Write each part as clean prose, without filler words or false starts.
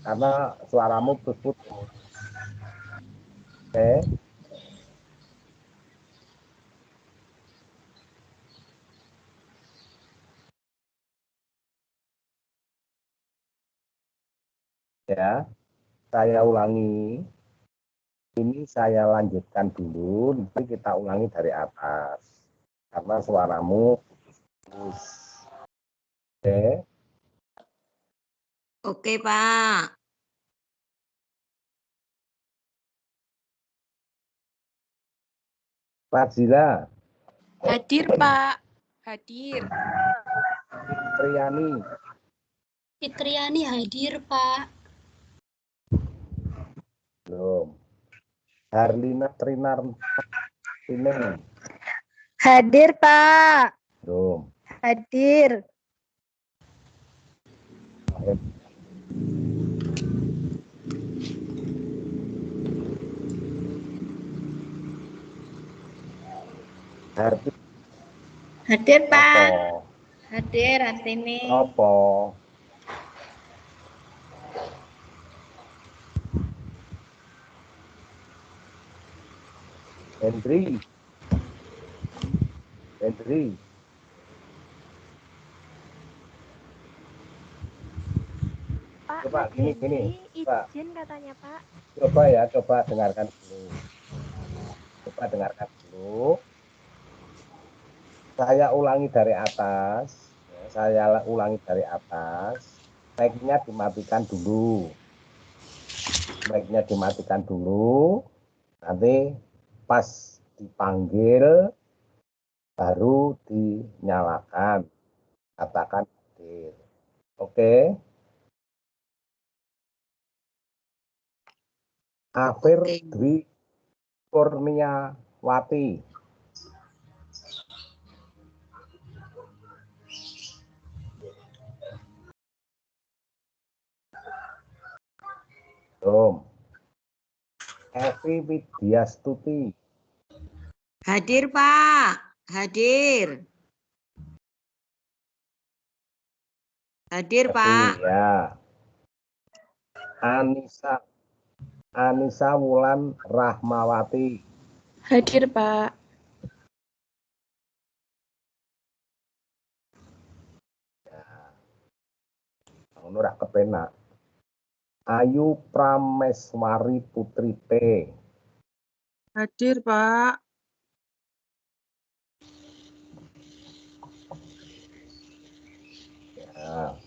karena suaramu putus-putus. Oke. Ya, saya ulangi. Ini saya lanjutkan dulu, nanti kita ulangi dari atas. Karena suaramu putus. Oke. Oke, Pak. Fadzila. Hadir, Pak. Hadir. Triani. Fitriani hadir, Pak. Belum. Harlina Trinar Tineng. Hadir, Pak. Belum. Hadir. Harti. Hadir, Pak. Apa? Hadir, Hartini. Apa? Hendri. Hendri. Pak, Coba Mas gini, Hendri Pak. izin katanya, Pak. Coba ya, coba dengarkan dulu. Coba dengarkan dulu. Saya ulangi dari atas. Saya ulangi dari atas. Mic-nya dimatikan dulu. Mic-nya dimatikan dulu. Nanti pas dipanggil baru dinyalakan. Katakan hadir. Oke. Afir Dwi Kurniawati. Belum. Evi Widyastuti. Hadir, Pak. Hadir. Hadir, Pak. Ya. Anissa Wulan Rahmawati. Hadir, Pak. Ngono rak kepenak. Ayu Prameswari Putri P. Hadir, Pak. Ya.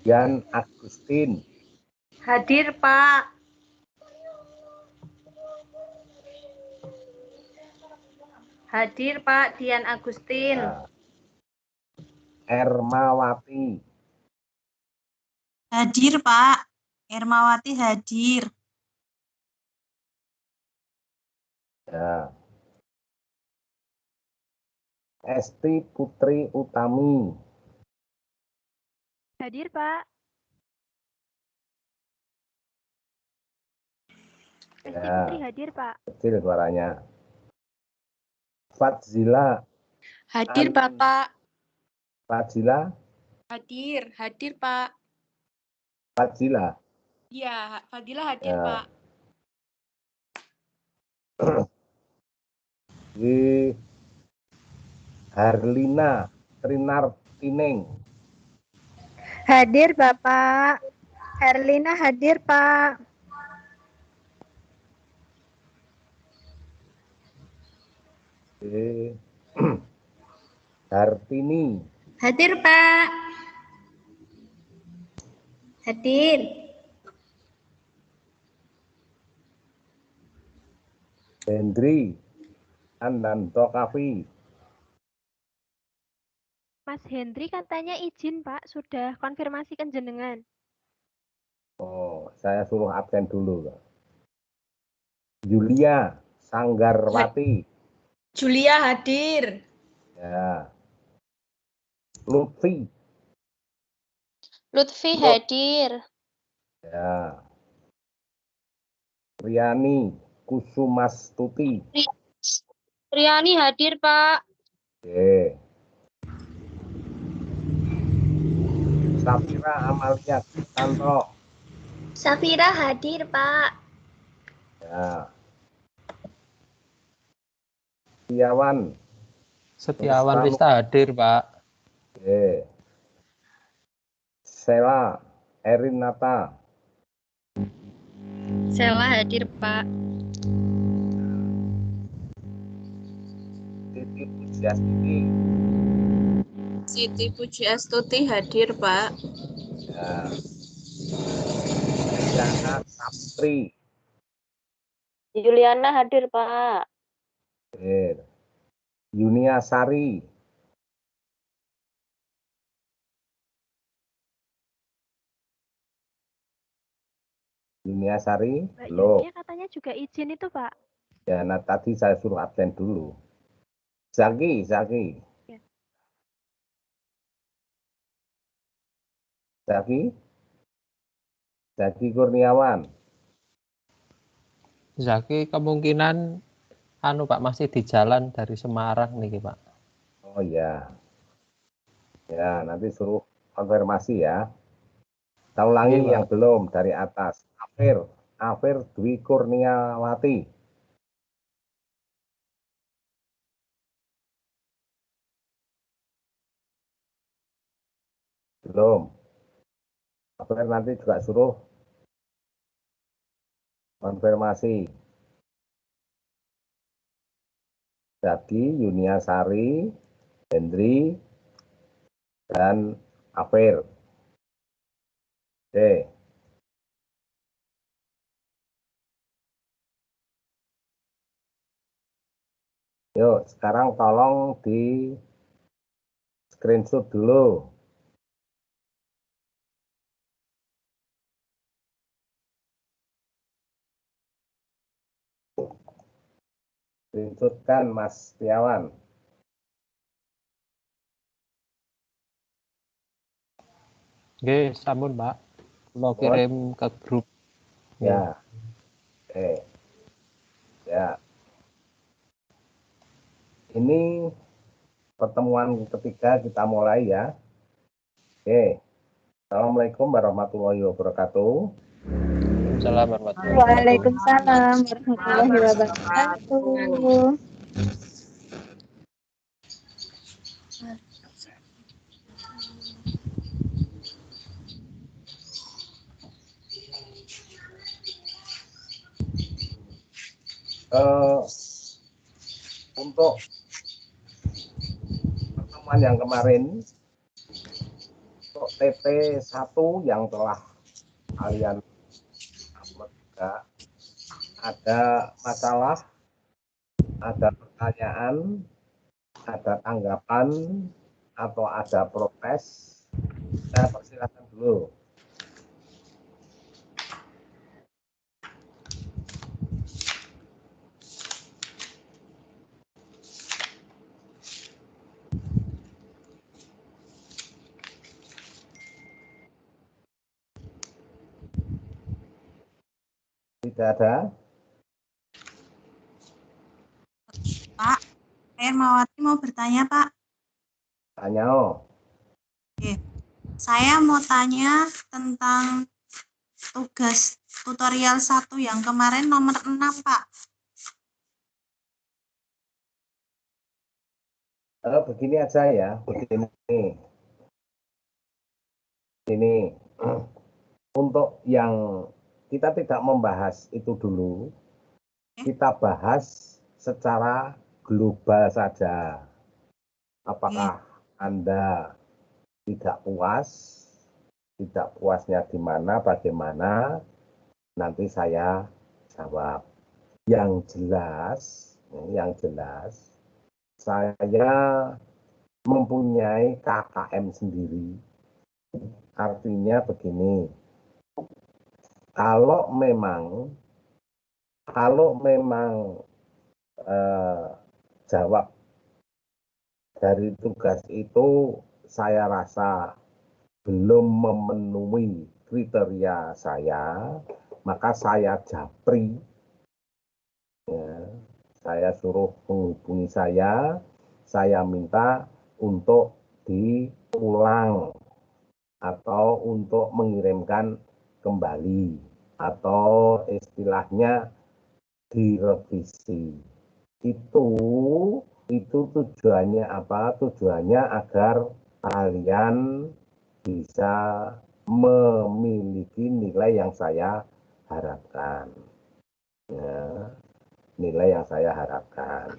Yan Agustin. Hadir, Pak. Hadir, Pak. Dian Agustin. Ya. Ermawati. Hadir, Pak. Ermawati hadir. Ya. Esti Putri Utami. Hadir, Pak. Esti Ya. Putri hadir, Pak. Kecil suaranya. Fadzila. Hadir, Bapak. Fadzila. Hadir. Hadir, Pak. Fadzila. Iya, Fadila hadir, Ya. Pak. Di Harlina Trinar Tineng. Hadir, Bapak. Herlina hadir, Pak. Di Hartini. Hadir, Pak. Hadir. Hendri Andanto Kavi. Mas Hendri katanya izin, Pak. Sudah konfirmasikan jenengan. Oh, saya suruh absen dulu. Julia Sanggarwati. Julia hadir. Ya. Lutfi. Lutfi hadir. Ya. Riani Kusumastuti. Riani hadir, Pak. Oke. Safira Amalia Tanto. Safira hadir, Pak. Ya. Setiawan. Setiawan Rista hadir, Pak. Oke. Sela Erinata. Sela hadir, Pak. Siti Pujiastuti. Siti Pujiastuti hadir, Pak. Ya. Juliana Sapri. Juliana hadir, Pak. Hadir. Yunia Sari. Yunia Sari Mbak belum. Yunia katanya juga izin itu, Pak. Ya, nah tadi saya suruh absen dulu. Zaki. Ya. Zaki Kurniawan. Zaki kemungkinan Pak masih di jalan dari Semarang nih, Pak. Oh ya. Ya, nanti suruh konfirmasi ya. Kita ulangi Iya, yang Pak. belum dari atas. Afir Dwi Kurniawati. Belum. Afir nanti juga suruh konfirmasi. Zaki, Yunia Sari, Hendri, dan Afir. Oke. Yuk, sekarang tolong di screenshot dulu. Screenshotkan Mas Setiawan. Oke, sampun, Pak. Lo kirim ke grup. Ya. Oke. Ya. Ini pertemuan ketiga kita mulai ya. Oke. Assalamualaikum warahmatullahi wabarakatuh. Assalamualaikum warahmatullahi Waalaikumsalam warahmatullahi wabarakatuh. Untuk pertemuan yang kemarin, untuk TP1 yang telah kalian upload juga, ada masalah, ada pertanyaan, ada tanggapan, atau ada protes, saya persilakan dulu. Tidak ada? Pak, Ermawati mau bertanya, Pak. Tanya. Oke. Saya mau tanya tentang tugas tutorial 1 yang kemarin nomor 6, Pak. Begini aja ya, begini. Ini untuk yang kita tidak membahas itu dulu, kita bahas secara global saja. Apakah Anda tidak puas? Tidak puasnya di mana, bagaimana? Nanti saya jawab. Yang jelas, saya mempunyai KKM sendiri. Artinya begini, kalau memang jawab dari tugas itu saya rasa belum memenuhi kriteria saya, maka saya japri, ya, saya suruh menghubungi saya minta untuk diulang atau untuk mengirimkan kembali atau istilahnya direvisi. Itu tujuannya apa? Tujuannya agar kalian bisa memiliki nilai yang saya harapkan. Ya, nilai yang saya harapkan.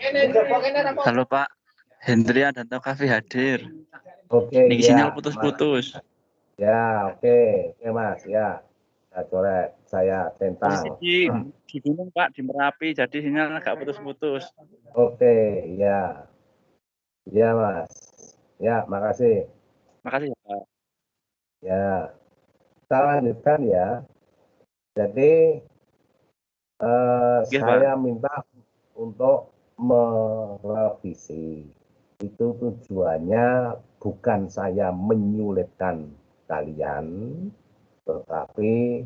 Halo Pak, Hendrian dan Tokavi hadir. Oke, Ini ya. sinyal putus-putus. Ya, oke. Oke, Mas. Ya, saya coret. Saya centang. Di gunung Pak, di Merapi, jadi sinyal agak putus-putus. Oke, ya. Ya, Mas. Ya, makasih. Makasih ya Pak. Ya, kita lanjutkan ya. Jadi, Oke, saya Pak. minta untuk merevisi. Itu tujuannya bukan saya menyulitkan kalian, tetapi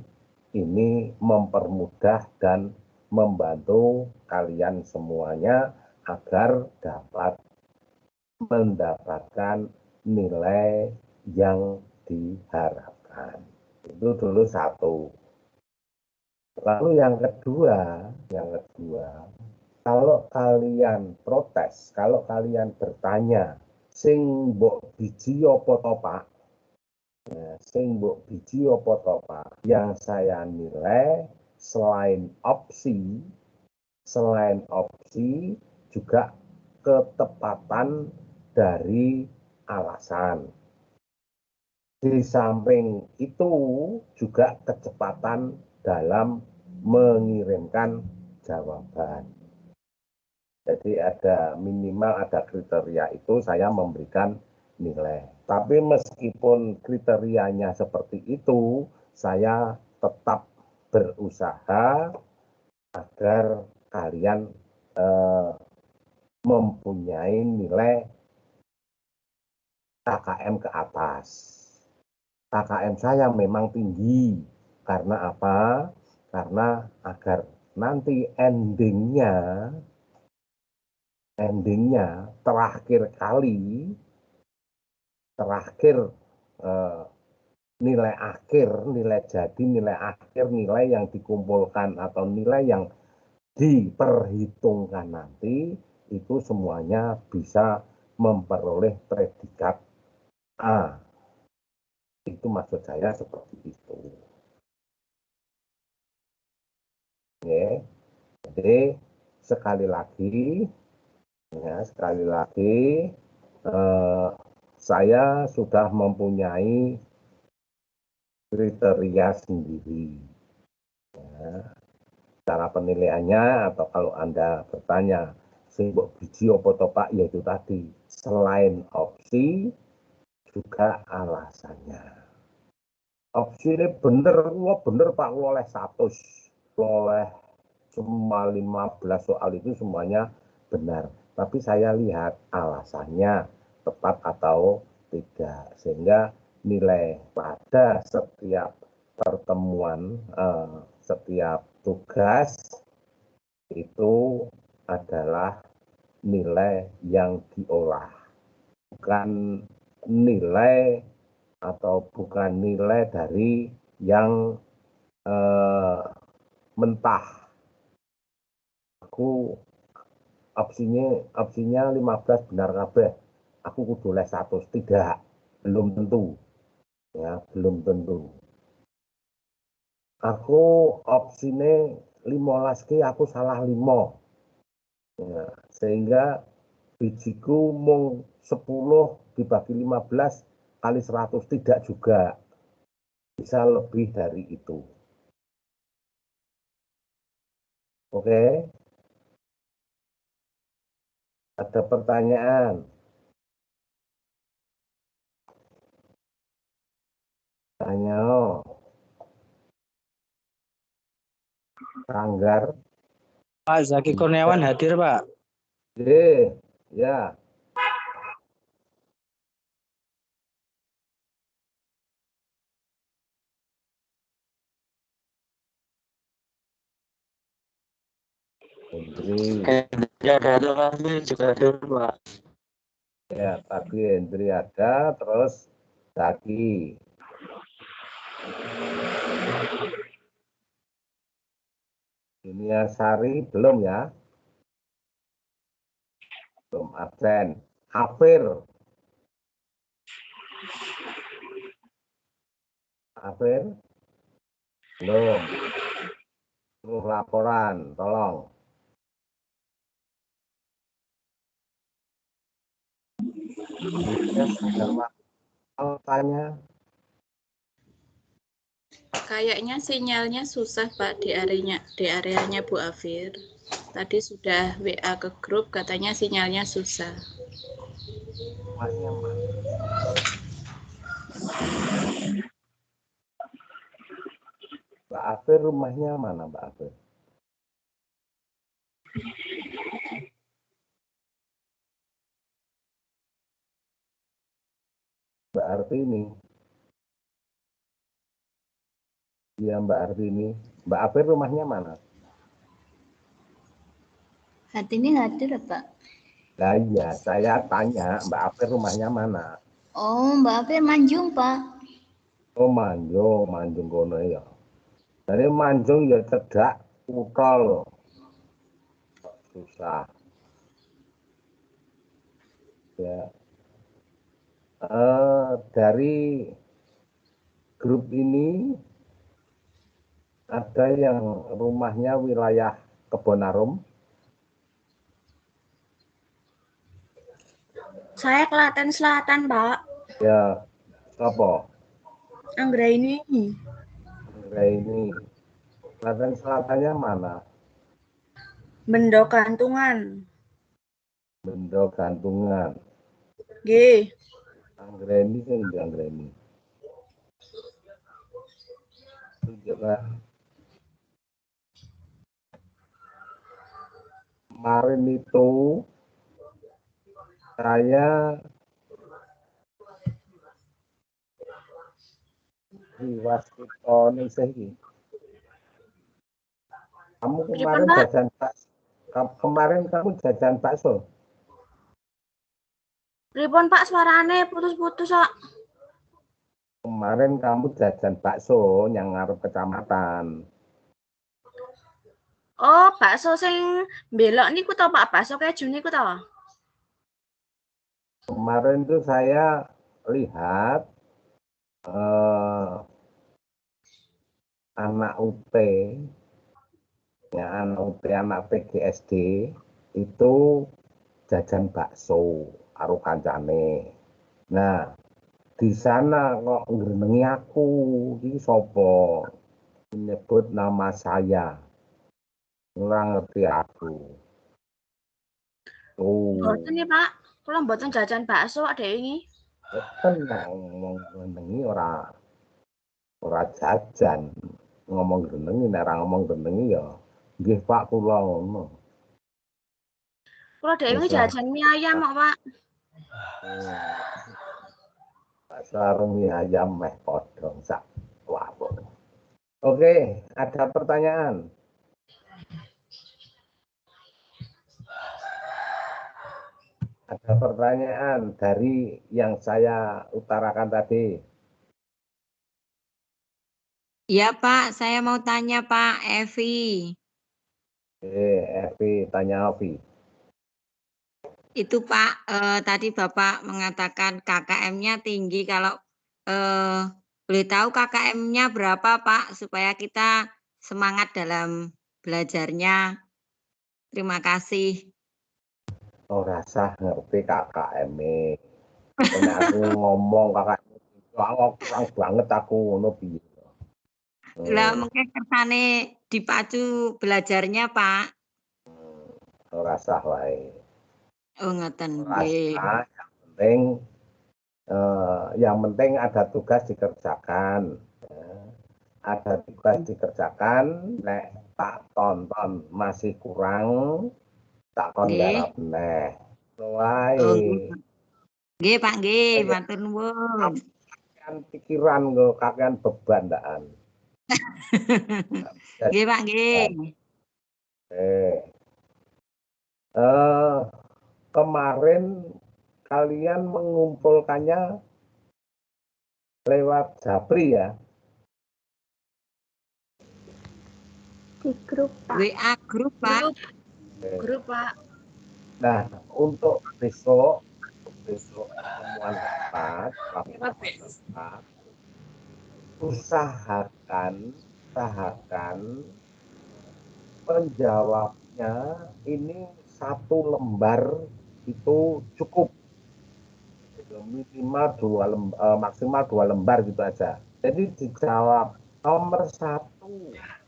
ini mempermudah dan membantu kalian semuanya agar dapat mendapatkan nilai yang diharapkan. Itu dulu satu. Lalu yang kedua, kalau kalian protes, kalau kalian bertanya, sing mbok biji apa to Pak? Sing mbok biji apa to Pak? Yang saya nilai selain opsi juga ketepatan dari alasan. Di samping itu juga kecepatan dalam mengirimkan jawaban. Jadi ada minimal ada kriteria itu saya memberikan nilai. Tapi meskipun kriterianya seperti itu, saya tetap berusaha agar kalian mempunyai nilai KKM ke atas. KKM saya memang tinggi. Karena apa? Karena agar nanti endingnya terakhir nilai akhir, nilai yang dikumpulkan atau nilai yang diperhitungkan nanti itu semuanya bisa memperoleh predikat A. Itu maksud saya seperti itu. Oke. Jadi sekali lagi saya sudah mempunyai kriteria sendiri. Ya. Cara penilaiannya atau kalau Anda bertanya sing mbok biji apa to Pak, yaitu tadi selain opsi juga alasannya. Opsi ini bener Pak, oleh 100, oleh cuma 15 soal itu semuanya benar. Tapi saya lihat alasannya tepat atau tidak, sehingga nilai pada setiap pertemuan, setiap tugas itu adalah nilai yang diolah, bukan nilai dari yang mentah. Aku opsinya 15 benar kabeh. Aku kudu oleh 100, tidak, belum tentu. Ya, belum tentu. Aku opsine 15 ki aku salah 5. Ya, sehingga bijiku mung 10 dibagi 15 kali 100, tidak juga. Bisa lebih dari itu. Oke. Ada pertanyaan? Tanya. Sanggar. Pak Zaki Kurniawan hadir, Pak. Ya. Hendri. Ada lagi juga hadir, Pak. Ya, tadi Hendri ada, terus Zaki. Dunia Sari belum ya? Belum absen. Afir. Afir. Belum. Tuh laporan, tolong. Tanya. Kayaknya sinyalnya susah Pak di areanya Bu Afir. Tadi sudah WA ke grup katanya sinyalnya susah. Mbak Afir rumahnya mana Mbak Afir? Mbak Artini. Iya Mbak Artini. Mbak Afir rumahnya mana? Hartini hadir, Pak. Nah iya, saya tanya Mbak Afir rumahnya mana? Oh, Mbak Afir Manjung, Pak. Oh Manjung kono ya. Dari Manjung ya cedak kutha lho. Susah. Ya. Dari grup ini ada yang rumahnya wilayah Kebonarum. Saya Klaten Selatan, Pak. Ya, apa? Anggraini. Ini. Klaten Selatannya mana? Bendo Gantungan. Bendo Gantungan. G. Anggreni kan di Anggreni. Tunjukkan. Kemarin itu saya di Waskito Nisih. Kamu kemarin jajan bakso. Kemarin kamu jajan bakso. Pripun Pak suarane putus-putus kok. Kemarin kamu jajan bakso yang ngarep kecamatan. Oh, bakso sing belok niku to Pak, bakso keju niku to. Kemarin tuh saya lihat anak UT, ya anak PGSD itu jajan bakso karo kancane. Nah, di sana kok ngrenengi aku, iki sapa? Menyebut nama saya. Ora ngerti aku. Mboten nih Pak, kula mboten jajan bakso ada ini. Kan ngomong ngrenengi ora jajan. Ngomong ngrenengi, nek ora ngomong ngrenengi ya nggih Pak kula ngono. Kula dhewe jajan mie ayam kok Pak. Sarung mie ayam meh podong sak warung. Oke, ada pertanyaan? Ada pertanyaan dari yang saya utarakan tadi? Iya Pak, saya mau tanya Pak, Evi. Evi, tanya Evi. Itu Pak, tadi Bapak mengatakan KKM-nya tinggi. Kalau boleh tahu KKM-nya berapa Pak, supaya kita semangat dalam belajarnya. Terima kasih. Ora sah ngerti KKM-e. Nek aku ngomong KKM kurang banget aku ngono piye. Lah mungkin kersane dipacu belajarnya Pak. Ora sah wae. Oh ngoten nggih. Yang penting ada tugas dikerjakan. Ada tugas dikerjakan, nek tak tonton masih kurang, tak kon garap neh. Wae. Nggih Pak, nggih, matur nuwun. Kakean pikiran kok, kakean beban ndakan. Nggih Pak, nggih. Kemarin kalian mengumpulkannya lewat Japri ya? Di grup, Pak. WA grup, Pak. Grup, Pak. Nah, untuk besok pertemuan keempat, usahakan menjawabnya ini 1 lembar itu cukup, minimal maksimal 2 lembar gitu aja. Jadi dijawab nomor 1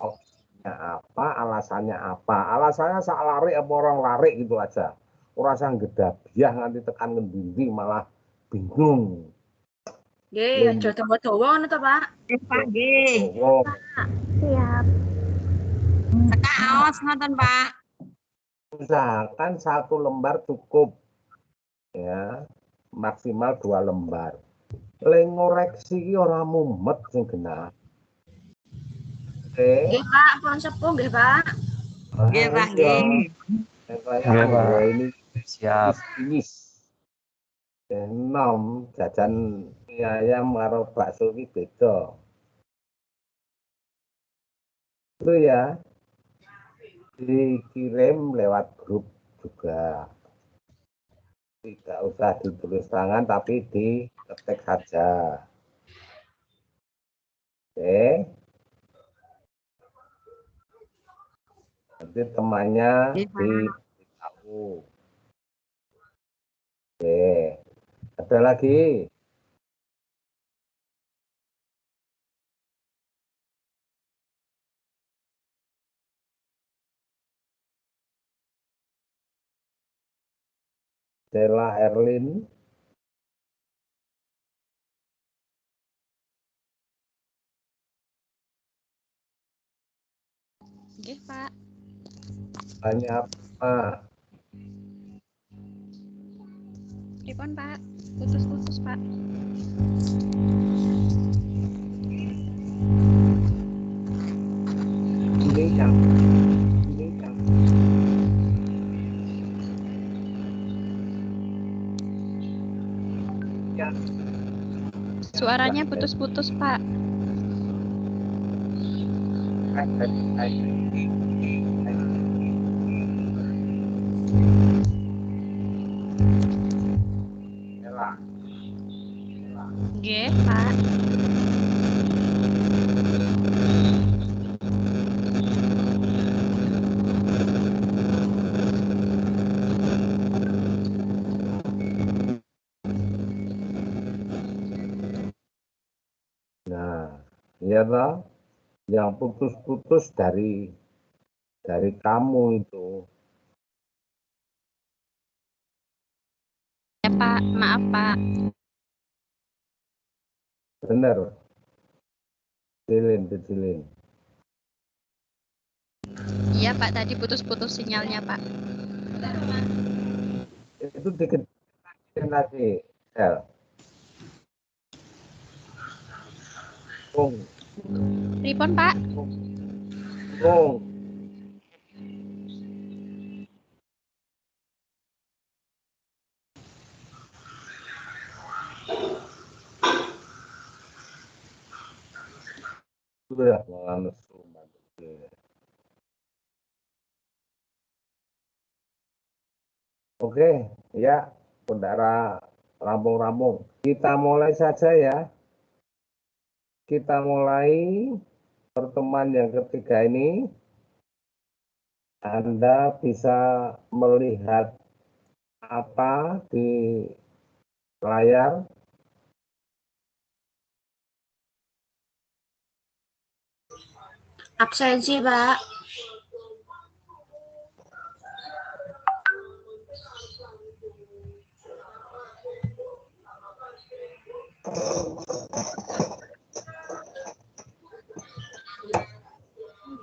opsinya apa, alasannya apa, alasannya sak lari apa orang lari gitu aja. Orang sang gedabiah nanti tekan ngendi malah bingung. Nggih, aja dawa-dawa ngono to, Pak. Pak, nggih. Siap. Teka aos ngoten, Pak. Usahakan 1 lembar cukup, ya maksimal 2 lembar. Le ngoreksi iki ora mumet sing genah. Oke. Nggih, Pak, pun sepuh nggih, Pak. Nggih, Pak, nggih. Nggih, Pak. Ini Siap. finish. Enom jajan mie ayam karo bakso iki beda. Itu ya. Dikirim lewat grup juga. Tidak usah ditulis tangan tapi diketik saja. Oke. Nanti temannya diberitahu. Oke. Ada lagi? Stella Erlin. Nggih, Pak. Tanya apa? Pripun, Pak? Putus-putus, Pak. Ini yang Suaranya putus-putus, Pak. Nggih, Pak. Nah, iya toh, yang putus-putus dari kamu itu. Ya, Pak. Maaf, Pak. Benar. Kecilin. Iya, Pak. Tadi putus-putus sinyalnya, Pak. Itu dikecilin lagi, Sel. Pripun, Pak? Sudah menganut. Oke, ya, saudara rampung-rampung. Kita mulai saja ya. Kita mulai pertemuan yang ketiga ini. Anda bisa melihat apa di layar. Absensi, Pak.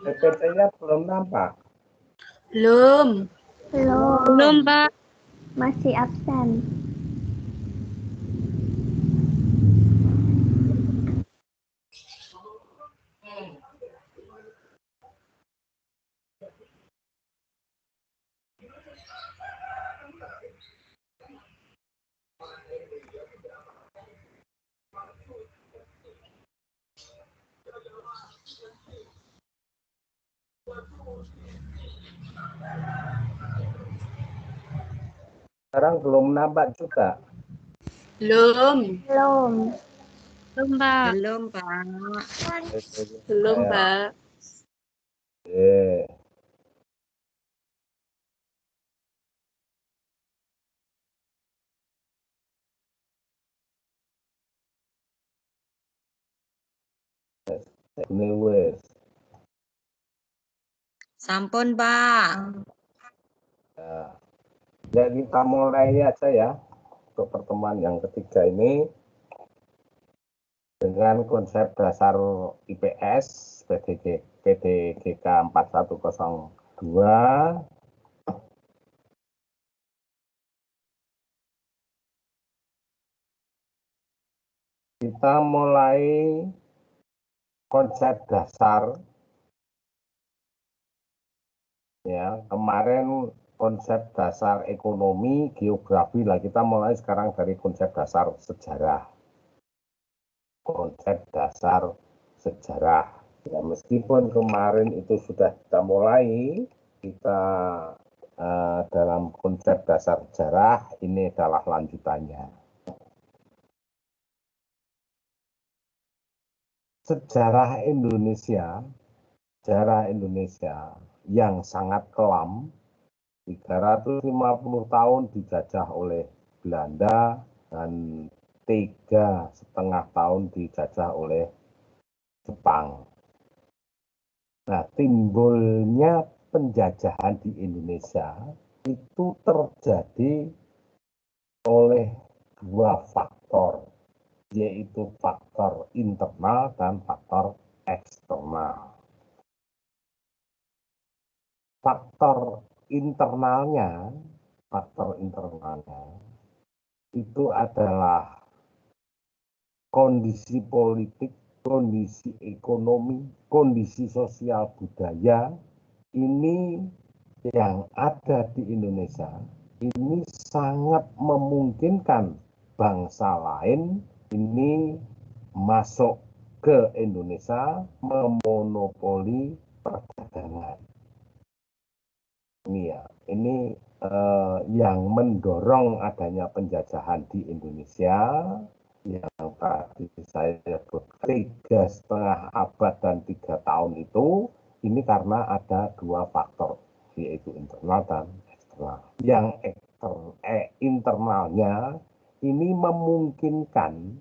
PPT-nya belum nampak. Belum. Belum, Pak. Masih absen. Sekarang belum nampak juga. Belum. Belum. Belum, Pak. Belum, Pak. Belum, Ya. Pak. Oke. Ini wes. Sampun, Pak. Ya, kita mulai aja ya untuk pertemuan yang ketiga ini dengan konsep dasar IPS PDGK 4102. Kita mulai konsep dasar. Ya, kemarin konsep dasar ekonomi, geografi, lah kita mulai sekarang dari konsep dasar sejarah. Konsep dasar sejarah. Ya, meskipun kemarin itu sudah kita mulai, kita dalam konsep dasar sejarah, ini adalah lanjutannya. Sejarah Indonesia yang sangat kelam, 350 tahun dijajah oleh Belanda dan 3,5 tahun dijajah oleh Jepang. Nah, timbulnya penjajahan di Indonesia itu terjadi oleh dua faktor, yaitu faktor internal dan faktor eksternal. Faktor internalnya itu adalah kondisi politik, kondisi ekonomi, kondisi sosial budaya ini yang ada di Indonesia ini sangat memungkinkan bangsa lain ini masuk ke Indonesia memonopoli perdagangan. Ini ya, ini yang mendorong adanya penjajahan di Indonesia yang tadi saya sebut 3,5 abad dan 3 tahun itu, ini karena ada dua faktor, yaitu internal dan eksternal. Yang internalnya ini memungkinkan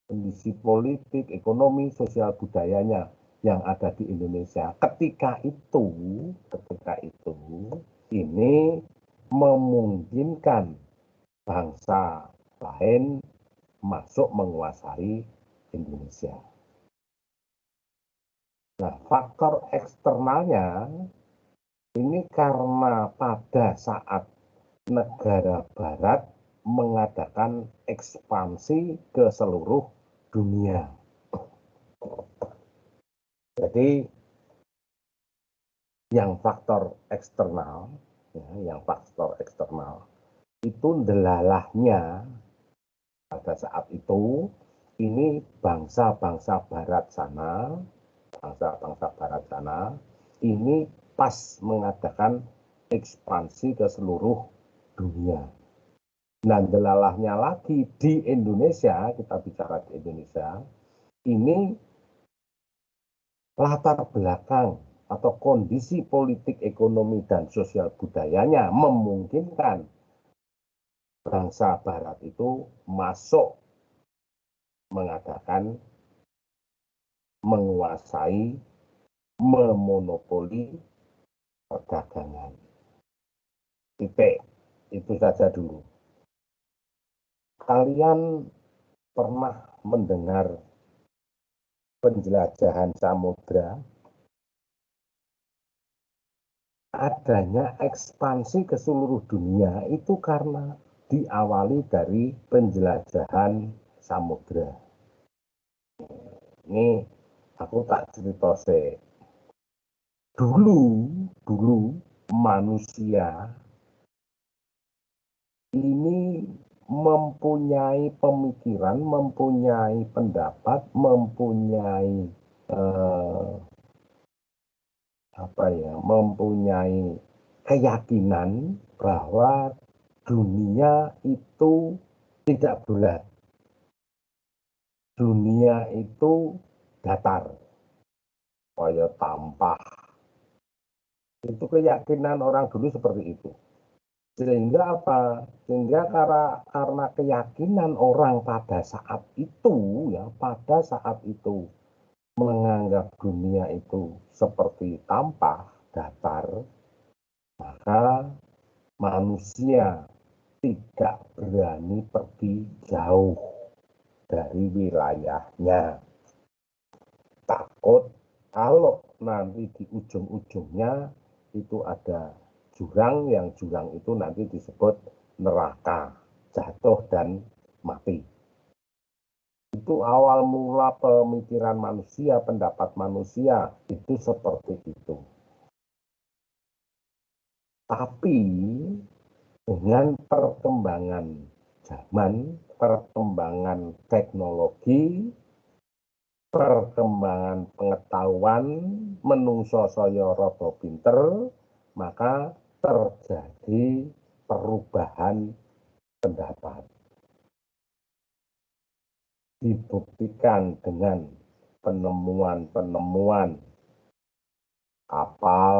kondisi politik, ekonomi, sosial budayanya yang ada di Indonesia. Ketika itu ini memungkinkan bangsa lain masuk menguasai Indonesia. Nah, faktor eksternalnya ini karena pada saat negara barat mengadakan ekspansi ke seluruh dunia. Jadi yang faktor eksternal itu delalahnya pada saat itu ini bangsa-bangsa barat sana ini pas mengadakan ekspansi ke seluruh dunia. Nah, delalahnya lagi di Indonesia, kita bicara di Indonesia, ini latar belakang atau kondisi politik, ekonomi, dan sosial budayanya memungkinkan bangsa barat itu masuk mengadakan, menguasai, memonopoli perdagangan. Itu saja dulu. Kalian pernah mendengar penjelajahan samudra? Adanya ekspansi ke seluruh dunia itu karena diawali dari penjelajahan samudra. Ini aku tak cerita sih. Dulu manusia ini mempunyai pemikiran, mempunyai pendapat, mempunyai mempunyai keyakinan bahwa dunia itu tidak bulat. Dunia itu datar, kayak tampah. Itu keyakinan orang dulu seperti itu. Sehingga apa? Sehingga karena keyakinan orang pada saat itu, ya, pada saat itu menganggap dunia itu seperti tampah, datar, maka manusia tidak berani pergi jauh dari wilayahnya. Takut kalau nanti di ujung-ujungnya itu ada jurang, yang jurang itu nanti disebut neraka, jatuh dan mati. Itu awal mula pemikiran manusia, pendapat manusia itu seperti itu. Tapi dengan perkembangan zaman, perkembangan teknologi, perkembangan pengetahuan, menungso saya rada pinter, maka terjadi perubahan pendapat. Dibuktikan dengan penemuan-penemuan kapal,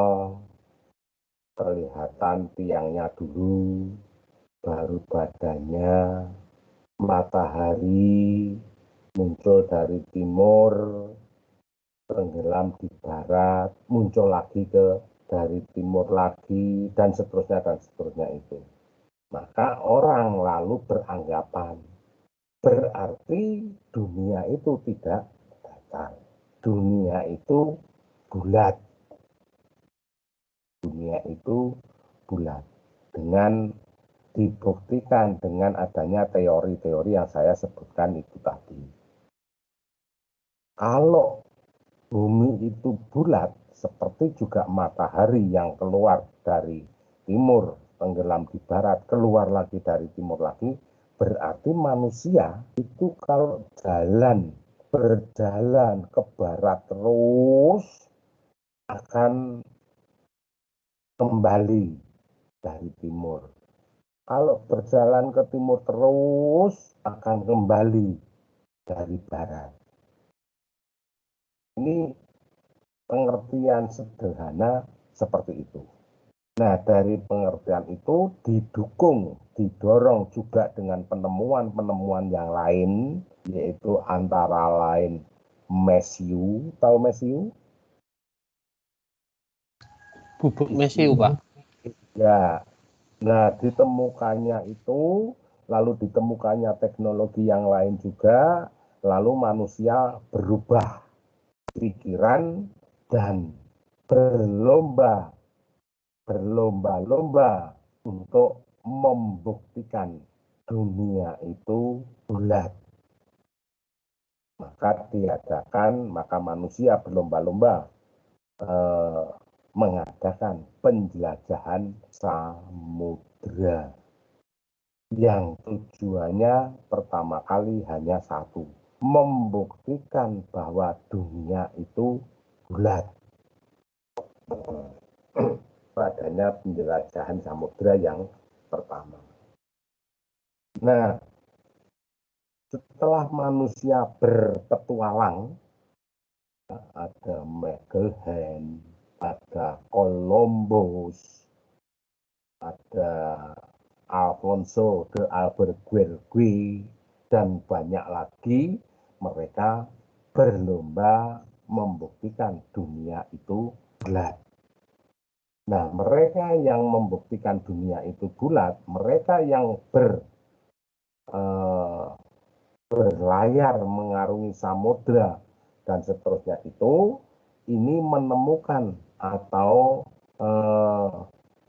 kelihatan tiangnya dulu, baru badannya, matahari muncul dari timur, tenggelam di barat, muncul lagi dari timur lagi, dan seterusnya itu. Maka orang lalu beranggapan, berarti dunia itu tidak datar, dunia itu bulat. Dunia itu bulat, dengan dibuktikan dengan adanya teori-teori yang saya sebutkan itu tadi. Kalau bumi itu bulat, seperti juga matahari yang keluar dari timur, tenggelam di barat, keluar lagi dari timur lagi, berarti manusia itu kalau berjalan ke barat terus akan kembali dari timur. Kalau berjalan ke timur terus akan kembali dari barat. Ini pengertian sederhana seperti itu. Nah, dari pengertian itu didorong juga dengan penemuan-penemuan yang lain, yaitu antara lain mesiu. Tahu mesiu? Bubuk mesiu, Pak. Ya, nah ditemukannya itu, lalu ditemukannya teknologi yang lain juga, lalu manusia berubah pikiran dan berlomba-lomba untuk membuktikan dunia itu bulat. Maka manusia berlomba-lomba mengadakan penjelajahan samudra yang tujuannya pertama kali hanya satu, membuktikan bahwa dunia itu bulat. Padanya penjelajahan samudra yang pertama. Nah, setelah manusia berpetualang, ada Magellan, ada Columbus, ada Alfonso de Albuquerque, dan banyak lagi, mereka berlomba membuktikan dunia itu bulat. Nah, mereka yang membuktikan dunia itu bulat, mereka yang berlayar mengarungi samudra dan seterusnya itu, ini menemukan atau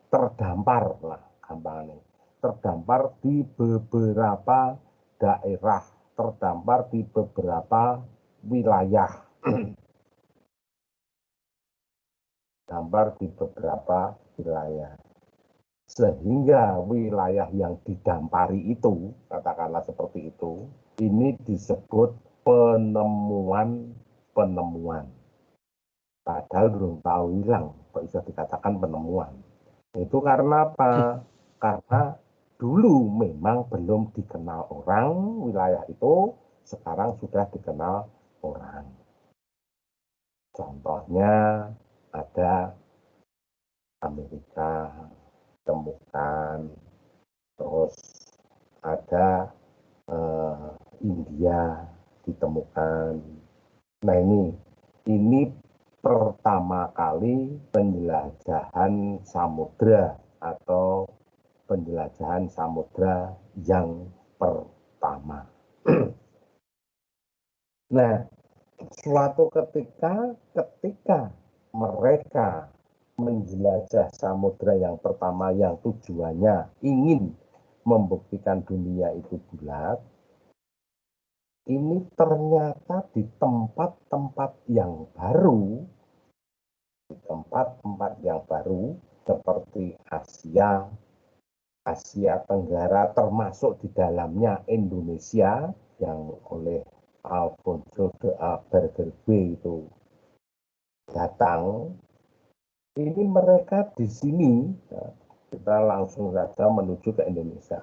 terdampar lah gampangnya, terdampar di beberapa daerah, terdampar di beberapa wilayah, terdampar di beberapa wilayah, sehingga wilayah yang didampari itu, katakanlah seperti itu, ini disebut penemuan. Padahal belum tahu hilang, kok bisa dikatakan penemuan. Itu karena apa? Karena dulu memang belum dikenal orang, wilayah itu sekarang sudah dikenal orang. Contohnya ada Amerika temukan, terus ada India ditemukan. Nah ini pertama kali penjelajahan samudra atau penjelajahan samudra yang pertama. Nah, suatu ketika mereka menjelajah samudra yang pertama yang tujuannya ingin membuktikan dunia itu bulat, ini ternyata di tempat-tempat yang baru, seperti Asia Tenggara, termasuk di dalamnya Indonesia yang oleh Alfonso de Albuquerque itu datang. Ini mereka di sini, kita langsung saja menuju ke Indonesia.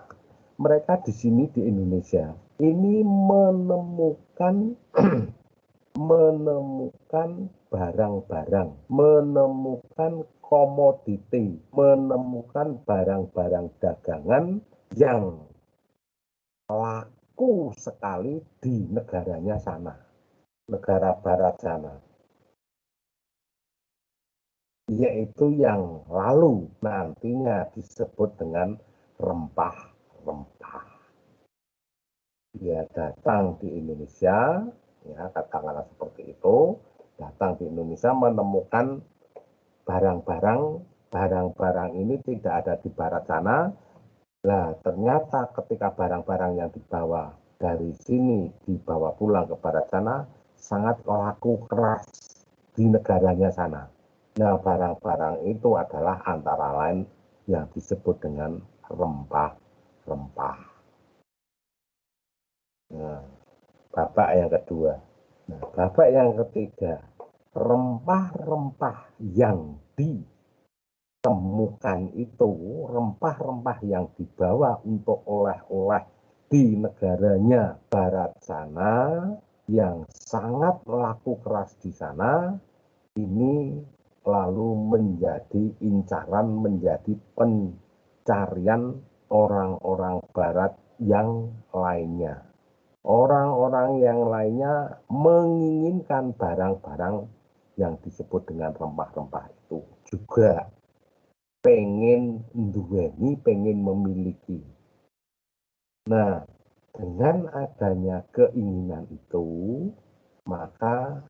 Mereka di sini di Indonesia ini menemukan barang-barang, menemukan komoditi, menemukan barang-barang dagangan yang laku sekali di negaranya sana, negara barat sana. Yaitu yang lalu nantinya disebut dengan rempah-rempah. Dia datang di Indonesia, ya katakanlah seperti itu, datang di Indonesia menemukan barang-barang ini tidak ada di barat sana. Nah, ternyata ketika barang-barang yang dibawa dari sini dibawa pulang ke barat sana sangat laku keras di negaranya sana. Nah, barang-barang itu adalah antara lain yang disebut dengan rempah-rempah. Nah, babak yang kedua. Nah, babak yang ketiga, rempah-rempah yang ditemukan itu, rempah-rempah yang dibawa untuk oleh-oleh di negaranya barat sana, yang sangat laku keras di sana, ini lalu menjadi incaran, menjadi pencarian orang-orang barat yang lainnya. Orang-orang yang lainnya menginginkan barang-barang yang disebut dengan rempah-rempah itu juga pengen duweni, pengen memiliki. Nah, dengan adanya keinginan itu, maka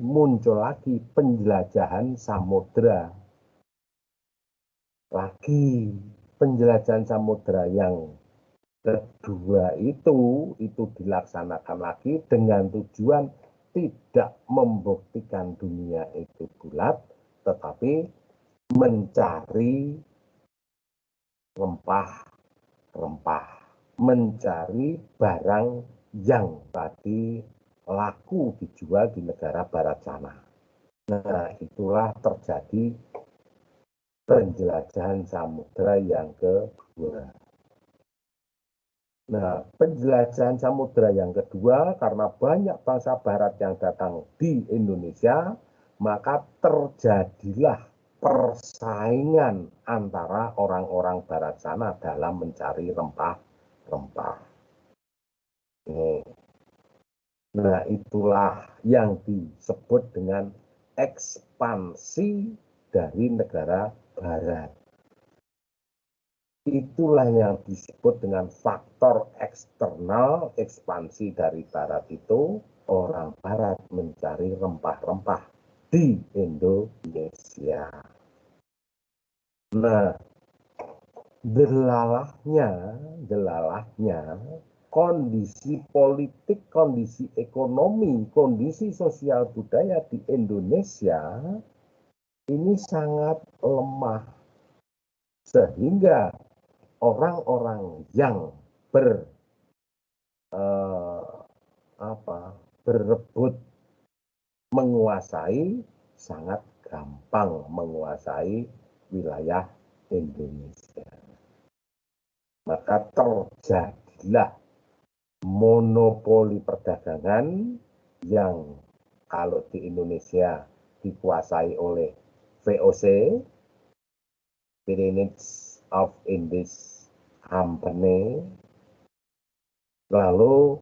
muncul lagi penjelajahan samudra. Lagi penjelajahan samudra yang kedua itu dilaksanakan lagi dengan tujuan tidak membuktikan dunia itu bulat, tetapi mencari rempah-rempah, mencari barang yang tadi laku dijual di negara barat sana. Nah, itulah terjadi penjelajahan samudra yang kedua. Nah, penjelajahan samudra yang kedua, karena banyak bangsa barat yang datang di Indonesia, maka terjadilah persaingan antara orang-orang barat sana dalam mencari rempah-rempah. Nah, itulah yang disebut dengan ekspansi dari negara barat. Itulah yang disebut dengan faktor eksternal ekspansi dari barat itu, orang barat mencari rempah-rempah di Indonesia. Nah, delalahnya kondisi politik, kondisi ekonomi, kondisi sosial budaya di Indonesia ini sangat lemah. Sehingga orang-orang yang berebut menguasai sangat gampang menguasai wilayah Indonesia. maka terjadilah monopoli perdagangan yang kalau di Indonesia dikuasai oleh VOC, Pyramids of Indies Company, lalu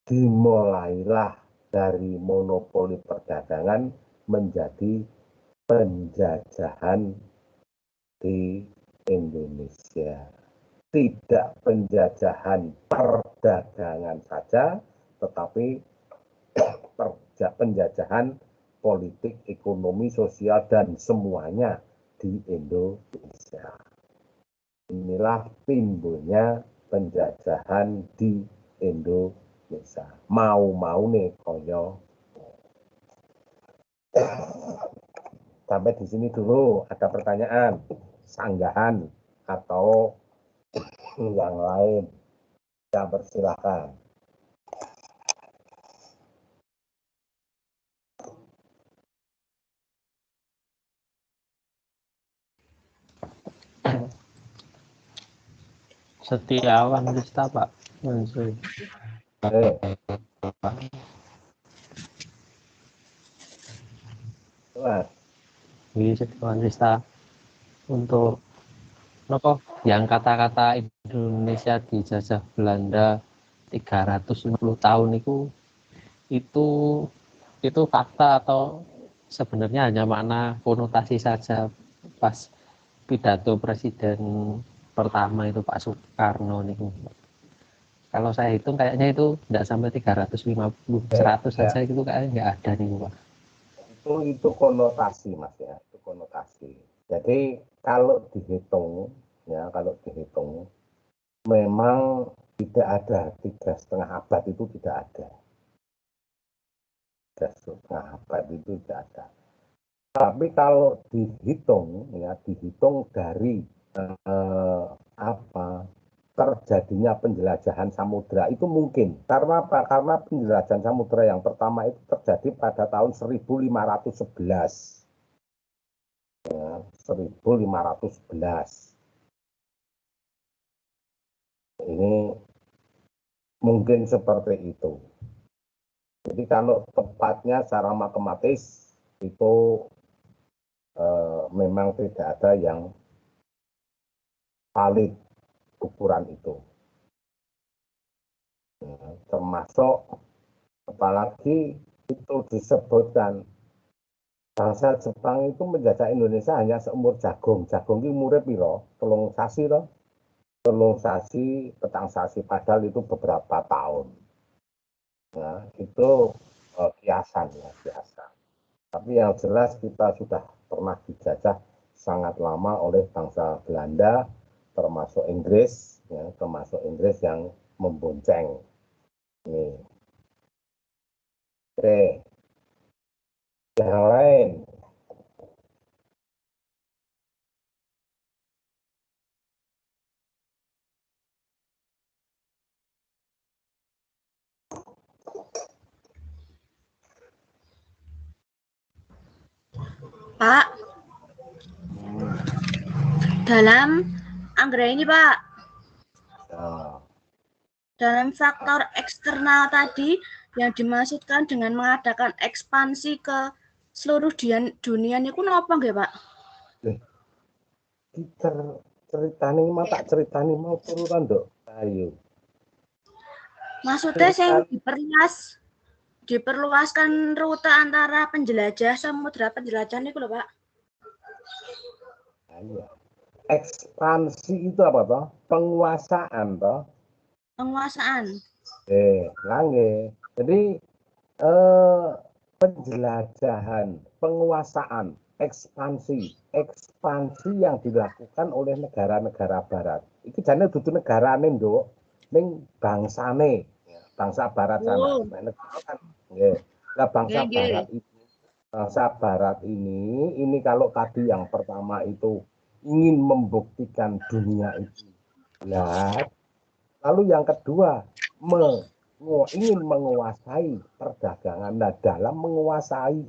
dimulailah dari monopoli perdagangan menjadi penjajahan di Indonesia. Tidak penjajahan perdagangan saja, tetapi penjajahan politik, ekonomi, sosial, dan semuanya di Indonesia. Inilah timbulnya penjajahan di Indonesia. Mau-mau nih koyo. Sampai di sini dulu. Ada pertanyaan, sanggahan, atau yang lain? Ya, persilahkan. Setiawan Rista, Pak. Mansur. Ini Setiawan Rista. Untuk apa? Yang kata-kata Indonesia dijajah Belanda 350 tahun itu fakta atau sebenarnya hanya makna konotasi saja pas pidato presiden pertama itu Pak Soekarno nih. Kalau saya hitung kayaknya itu tidak sampai 350, 100 saja itu kayaknya nggak ada nih Pak. Itu konotasi Mas ya, itu konotasi. Jadi kalau dihitung memang tidak ada 3,5 abad itu tidak ada. 3,5 abad itu tidak ada. Tapi kalau dihitung dari terjadinya penjelajahan samudra itu mungkin. Karena apa? Karena penjelajahan samudra yang pertama itu terjadi pada tahun 1511. Ya, 1511. Ini mungkin seperti itu. Jadi kalau tepatnya secara matematis itu memang tidak ada yang valid ukuran itu. Termasuk apalagi itu disebutkan bangsa Jepang itu menjajah Indonesia hanya seumur jagung. Jagung itu umurnya piro? 3 sasi loh. 3 sasi, petang sasi, padahal itu beberapa tahun. Nah, itu kiasan ya, kiasan. Tapi yang jelas kita sudah pernah dijajah sangat lama oleh bangsa Belanda, termasuk Inggris, ya, termasuk Inggris yang membonceng. Nih. Oke. Yang lain. Pak, dalam anggaran ini Pak, dalam faktor eksternal tadi yang dimaksudkan dengan mengadakan ekspansi ke seluruh dunia ini apa nggih Pak? Ceritane mau tak ceritani mau turunan dok. Ayo. Maksudnya yang diperluaskan rute antara penjelajah samudra penjelajahan itu loh Pak. Iya. Ekspansi itu apa toh? Penguasaan toh? Penguasaan. Lange. Jadi penjelajahan, penguasaan, ekspansi yang dilakukan oleh negara-negara Barat. Iki jane dudu negarane nduk, ning bangsane, bangsa Barat sana. Kan, nah, bangsa Barat ini kalau tadi yang pertama itu ingin membuktikan dunia itu lihat, lalu yang kedua ingin menguasai perdagangan. Nah, dalam menguasai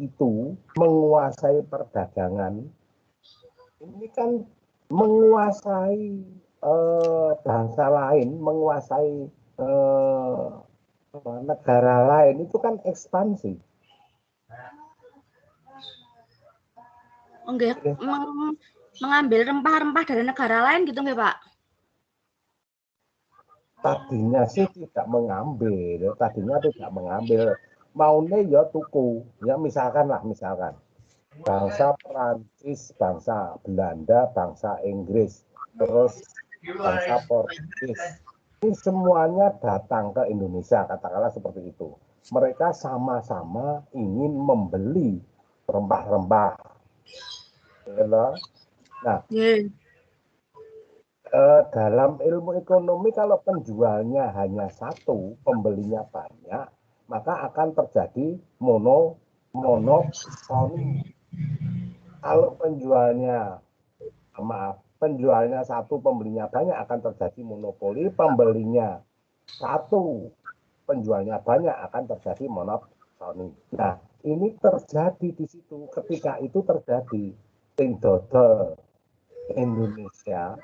perdagangan, ini kan menguasai bangsa lain menguasai negara lain itu kan ekspansi. Nggih, mengambil rempah-rempah dari negara lain gitu nggih, Pak? Tadinya sih tidak mengambil, maunya ya tuku, ya misalkan bangsa Perancis, bangsa Belanda, bangsa Inggris, terus bangsa Portugis, ini semuanya datang ke Indonesia, katakanlah seperti itu. Mereka sama-sama ingin membeli rempah-rempah. Nah, dalam ilmu ekonomi kalau penjualnya hanya satu, pembelinya banyak, maka akan terjadi monopoli. Kalau penjualnya satu, pembelinya banyak, akan terjadi monopoli. Pembelinya satu, penjualnya banyak, akan terjadi monopoli. Nah, ini terjadi di situ. Ketika itu terjadi, sing dodol Indonesia,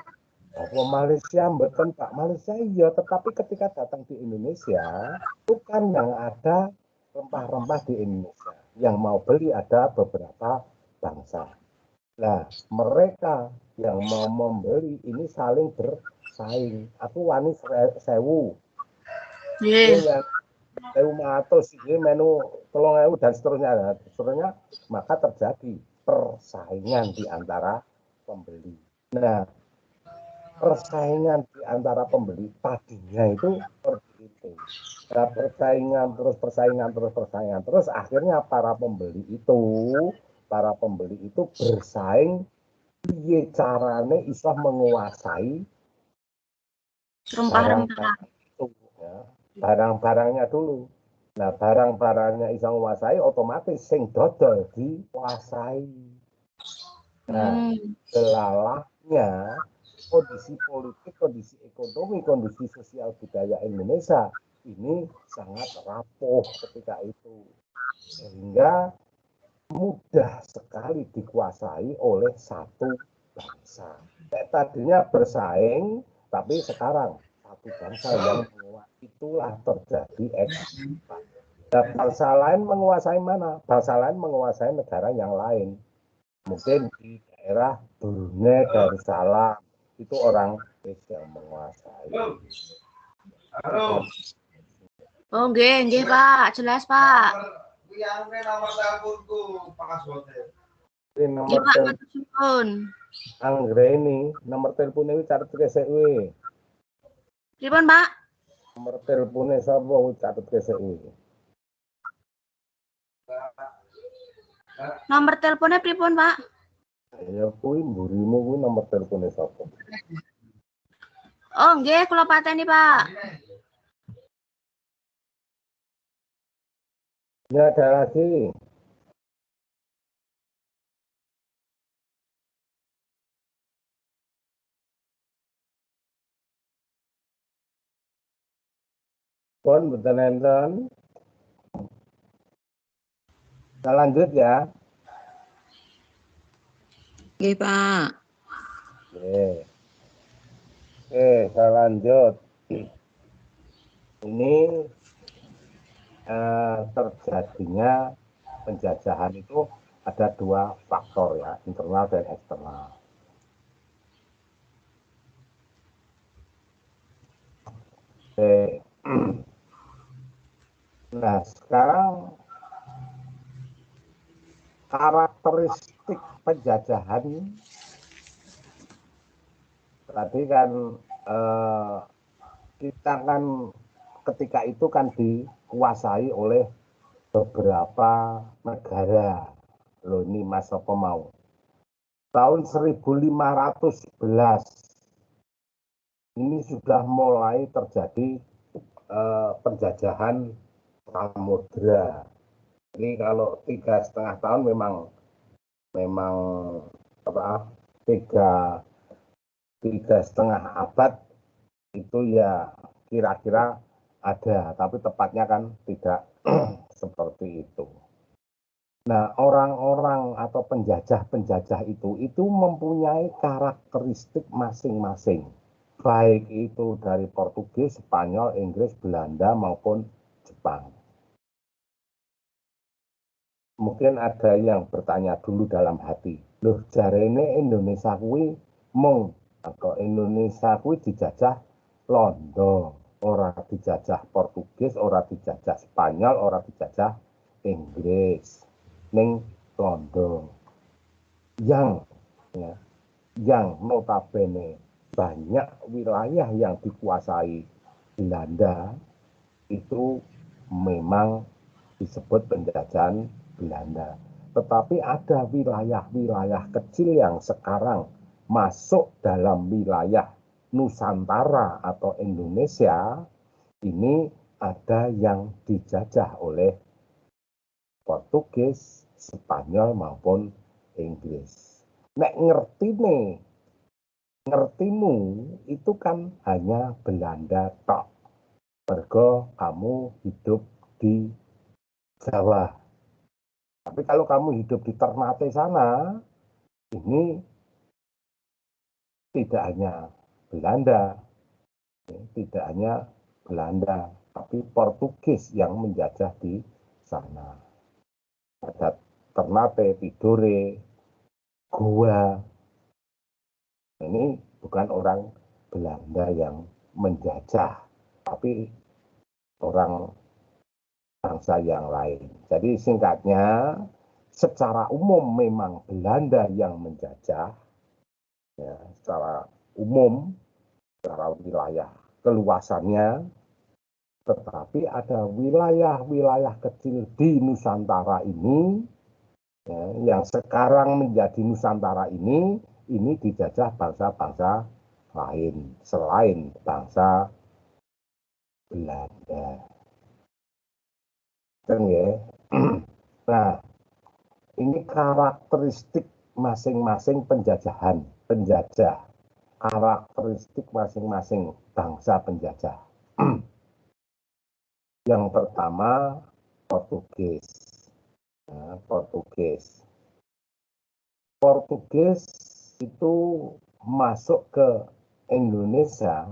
Malaysia mboten Pak, Malaysia iya, tetapi ketika datang di Indonesia, bukan yang ada rempah-rempah di Indonesia. Yang mau beli ada beberapa bangsa. Nah, mereka yang mau membeli ini saling bersaing. Aku wani 1000. Sewu matus, ini menu 3000 dan seterusnya, maka terjadi persaingan di antara pembeli. Nah, persaingan di antara pembeli tadinya itu seperti itu. Nah, persaingan terus akhirnya para pembeli itu bersaing piye carane iso menguasai rempah-rempah itu, ya. Barang-barangnya dulu. Nah, barang-barangnya iso menguasai, otomatis sing dodol dikuasai. Nah, gelalahnya kondisi politik, kondisi ekonomi, kondisi sosial budaya Indonesia ini sangat rapuh ketika itu. Sehingga mudah sekali dikuasai oleh satu bangsa. Tadinya bersaing, tapi sekarang satu bangsa yang menguasai, itulah terjadi ekspansi. Nah, bangsa lain menguasai mana? Bangsa lain menguasai negara yang lain. Mungkin di daerah Brunei Darussalam itu orang yang menguasai. Oh, nggih, Pak. Jelas, Pak. Ini nomor telepon. Anggreni, nomor telepon ini catat kesek we. Pripun, Pak? Nomor teleponnya sapa catat kesek we. Nomor teleponnya pripun, Pak? Ya kuwi mburimu kuwi nomor teleponnya sapa? Oh, nggih, kula pateni, Pak. Ini ada lagi. Pon betul enten. Kita lanjut ya. Oke, Pak. Oke, saya lanjut. Ini terjadinya penjajahan itu ada dua faktor ya, internal dan eksternal. Oke. Nah, sekarang karakteristik penjajahan tadi kan kita kan ketika itu kan dikuasai oleh beberapa negara. Loh, ini Mas apa mau? Tahun 1511 ini sudah mulai terjadi penjajahan samudra. Jadi kalau 3,5 tahun memang apa 3,5 abad itu ya kira-kira ada, tapi tepatnya kan tidak seperti itu. Nah, orang-orang atau penjajah-penjajah itu mempunyai karakteristik masing-masing. baik itu dari Portugis, Spanyol, Inggris, Belanda maupun Jepang. Mungkin ada yang bertanya dulu dalam hati, loh jarene Indonesia kuwi mung atau Indonesia kuwi dijajah Londo, ora dijajah Portugis, ora dijajah Spanyol, ora dijajah Inggris, ning Londo. Yang notabene banyak wilayah yang dikuasai Belanda itu memang disebut penjajahan Belanda. Tetapi ada wilayah-wilayah kecil yang sekarang masuk dalam wilayah Nusantara atau Indonesia, ini ada yang dijajah oleh Portugis, Spanyol maupun Inggris. Nek ngertimu itu kan hanya Belanda tok. Mergo kamu hidup di Jawa. Tapi kalau kamu hidup di Ternate sana, ini tidak hanya Belanda, tapi Portugis yang menjajah di sana. Ada Ternate, Tidore, Goa. Ini bukan orang Belanda yang menjajah, tapi orang bangsa yang lain. Jadi singkatnya, secara umum memang Belanda yang menjajah, ya, secara umum, secara wilayah keluasannya, tetapi ada wilayah-wilayah kecil di Nusantara ini, ya, yang sekarang menjadi Nusantara ini dijajah bangsa-bangsa lain selain bangsa Belanda. Ya. Nah, ini karakteristik masing-masing penjajah, karakteristik masing-masing bangsa penjajah. Yang pertama, Portugis. Nah, Portugis itu masuk ke Indonesia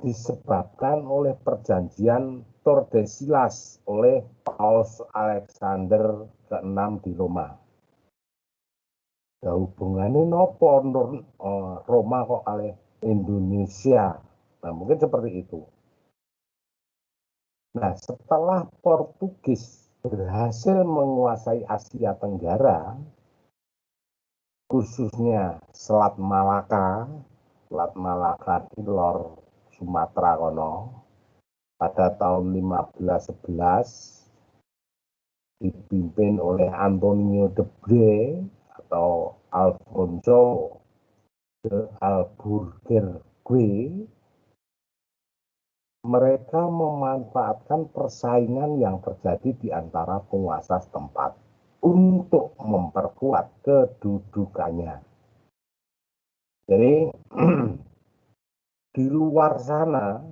disebabkan oleh perjanjian Tordesillas oleh Paus Alexander ke-6 di Roma. Ya, hubungannya nopo Roma kok oleh Indonesia. Nah, mungkin seperti itu. Nah, setelah Portugis berhasil menguasai Asia Tenggara, khususnya Selat Malaka di lor Sumatera kono, pada tahun 1511 dipimpin oleh Antonio de Bray atau Alfonso de Albuquerque. Mereka memanfaatkan persaingan yang terjadi di antara penguasa setempat untuk memperkuat kedudukannya. Jadi di luar sana,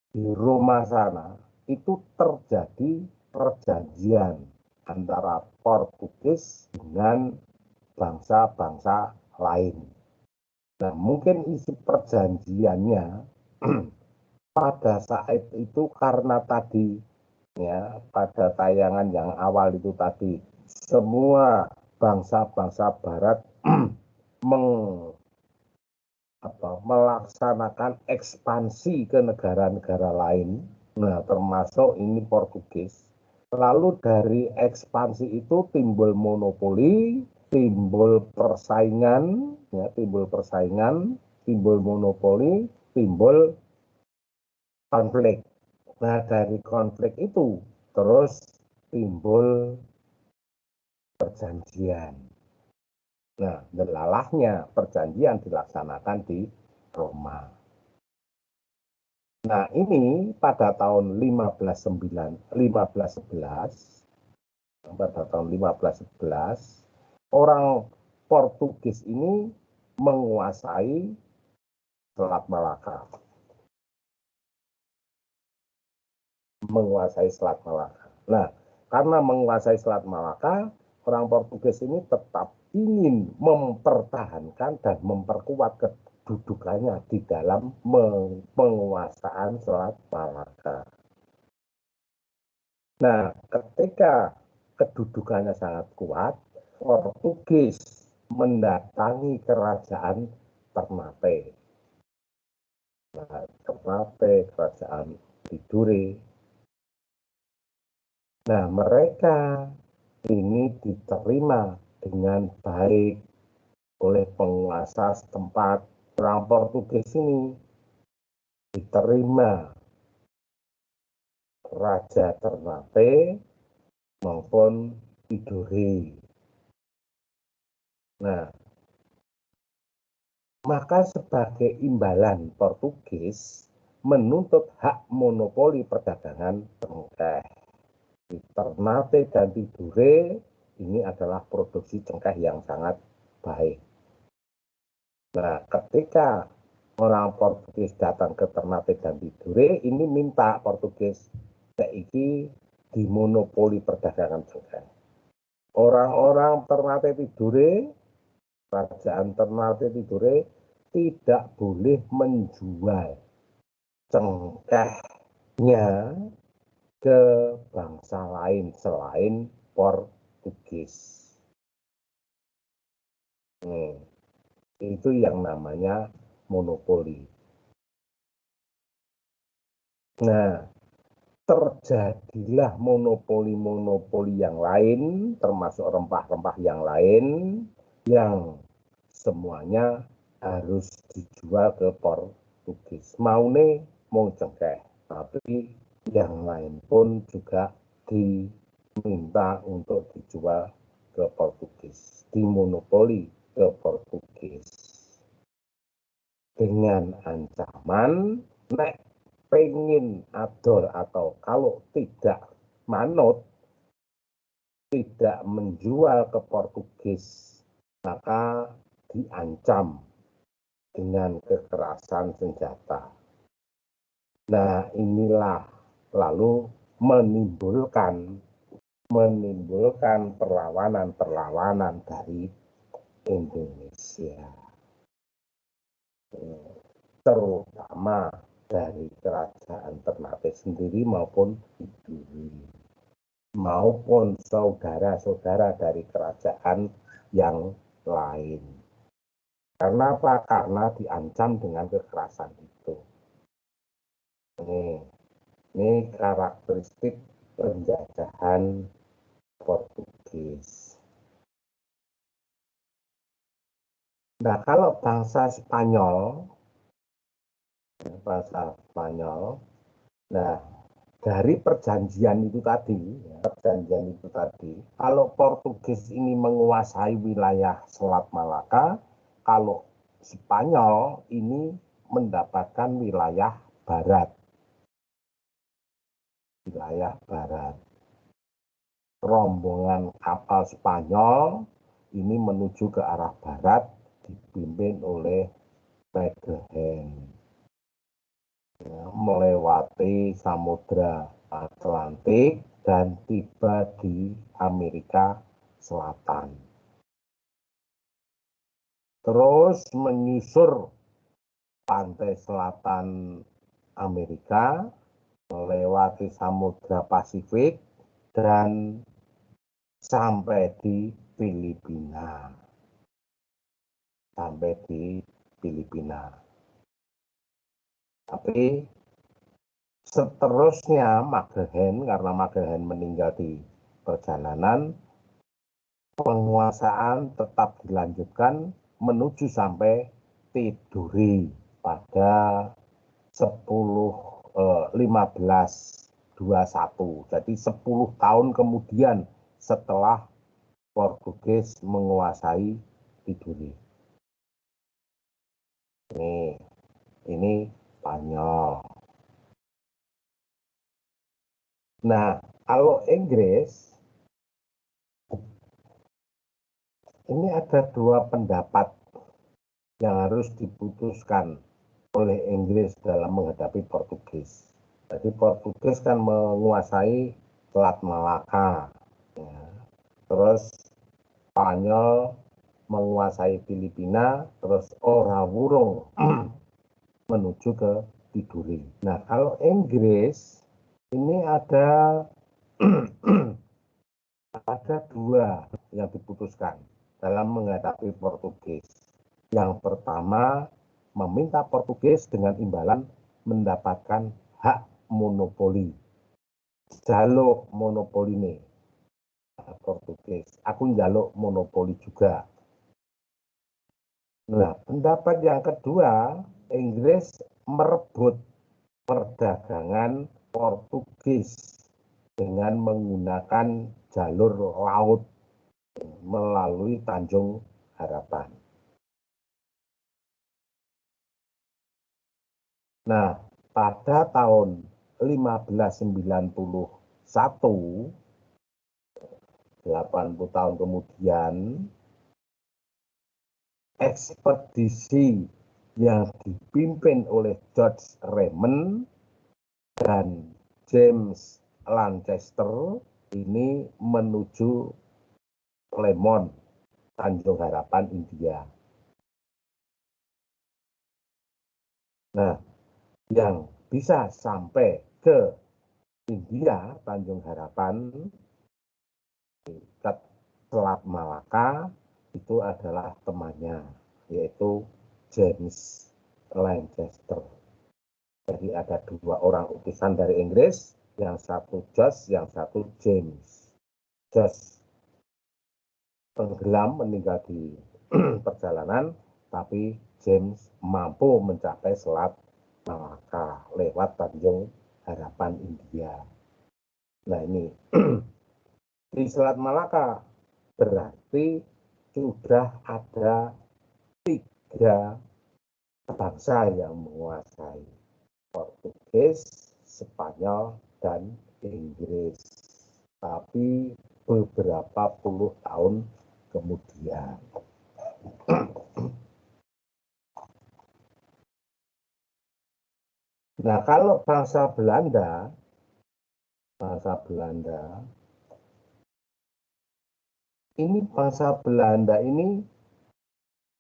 di Roma sana, itu terjadi perjanjian antara Portugis dengan bangsa-bangsa lain. Nah, mungkin isi perjanjiannya pada saat itu karena tadi, ya, pada tayangan yang awal itu tadi, semua bangsa-bangsa Barat melaksanakan ekspansi ke negara-negara lain, nah termasuk ini Portugis. Lalu dari ekspansi itu timbul monopoli, timbul persaingan, timbul monopoli, timbul konflik. Nah, dari konflik itu terus timbul perjanjian. Nah, delalahnya perjanjian dilaksanakan di Roma. Nah, ini pada tahun 1511, orang Portugis ini menguasai Selat Malaka. Nah, karena menguasai Selat Malaka, orang Portugis ini tetap ingin mempertahankan dan memperkuat kedudukannya di dalam penguasaan Selat Malaka. Nah, ketika kedudukannya sangat kuat, Portugis mendatangi kerajaan Ternate. Nah, Ternate, kerajaan Tidore. Nah, mereka ini diterima dengan baik oleh penguasa setempat. Orang Portugis ini diterima Raja Ternate maupun Tidore. Nah, maka sebagai imbalan Portugis menuntut hak monopoli perdagangan cengkeh. Di Ternate dan Tidore ini adalah produksi cengkeh yang sangat baik. Nah, ketika orang Portugis datang ke Ternate dan Tidore, ini minta Portugis saiki dimonopoli perdagangan cengkeh. Orang-orang Ternate Tidore, kerajaan Ternate Tidore tidak boleh menjual cengkehnya ke bangsa lain selain Portugis. Itu yang namanya monopoli. Nah, terjadilah monopoli-monopoli yang lain, termasuk rempah-rempah yang lain, yang semuanya harus dijual ke Portugis. Maune mau cengkeh, tapi yang lain pun juga diminta untuk dijual ke Portugis, dimonopoli ke Portugis. Dengan ancaman, nek pengen adol atau kalau tidak manut, tidak menjual ke Portugis, maka diancam dengan kekerasan senjata. Nah, inilah lalu menimbulkan perlawanan dari Indonesia, terutama dari kerajaan Ternate sendiri maupun Tidore, maupun saudara-saudara dari kerajaan yang lain. Karena apa? Karena diancam dengan kekerasan itu. Ini karakteristik penjajahan Portugis. Nah, kalau bangsa Spanyol, nah dari perjanjian itu tadi, kalau Portugis ini menguasai wilayah Selat Malaka, kalau Spanyol ini mendapatkan wilayah barat. Rombongan kapal Spanyol ini menuju ke arah barat dipimpin oleh Magellan, melewati Samudra Atlantik dan tiba di Amerika Selatan. Terus menyusur pantai selatan Amerika, melewati Samudra Pasifik dan sampai di Filipina. Tapi seterusnya Magellan, karena Magellan meninggal di perjalanan, penguasaan tetap dilanjutkan menuju sampai Tidore pada 1521. Jadi 10 tahun kemudian setelah Portugis menguasai Tidore. Ini Spanyol. Nah, kalau Inggris, ini ada dua pendapat yang harus diputuskan oleh Inggris dalam menghadapi Portugis. Jadi Portugis kan menguasai Selat Malaka, ya. Terus Spanyol menguasai Filipina, terus ora wurung menuju ke Tidore. Nah, kalau Inggris ini ada ada dua yang diputuskan dalam menghadapi Portugis. Yang pertama, meminta Portugis dengan imbalan mendapatkan hak monopoli. Jaluk monopoli nih. Portugis. Aku njaluk monopoli juga. Nah, pendapat yang kedua, Inggris merebut perdagangan Portugis dengan menggunakan jalur laut melalui Tanjung Harapan. Nah, pada tahun 1591, 80 tahun kemudian, ekspedisi yang dipimpin oleh George Raymond dan James Lancaster ini menuju Lemon, Tanjung Harapan, India. Nah, yang bisa sampai ke India, Tanjung Harapan, dekat Selat Malaka, itu adalah temannya, yaitu James Lancaster. Jadi ada dua orang utusan dari Inggris, yang satu George, yang satu James. George tenggelam, meninggal di perjalanan, tapi James mampu mencapai Selat Malaka lewat Tanjung Harapan, India. Nah ini di Selat Malaka berarti sudah ada 3 bangsa yang menguasai, Portugis, Spanyol, dan Inggris. Tapi beberapa puluh tahun kemudian. Nah, kalau bangsa Belanda ini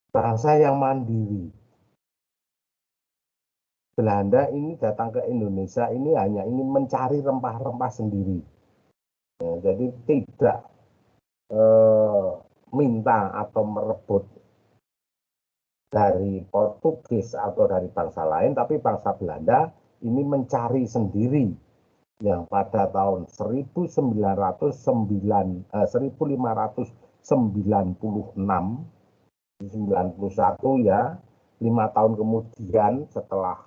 bangsa yang mandiri. Belanda ini datang ke Indonesia ini hanya ingin mencari rempah-rempah sendiri. Ya, jadi tidak minta atau merebut dari Portugis atau dari bangsa lain, tapi bangsa Belanda ini mencari sendiri, yang pada tahun 1596, 91 ya, 5 tahun kemudian setelah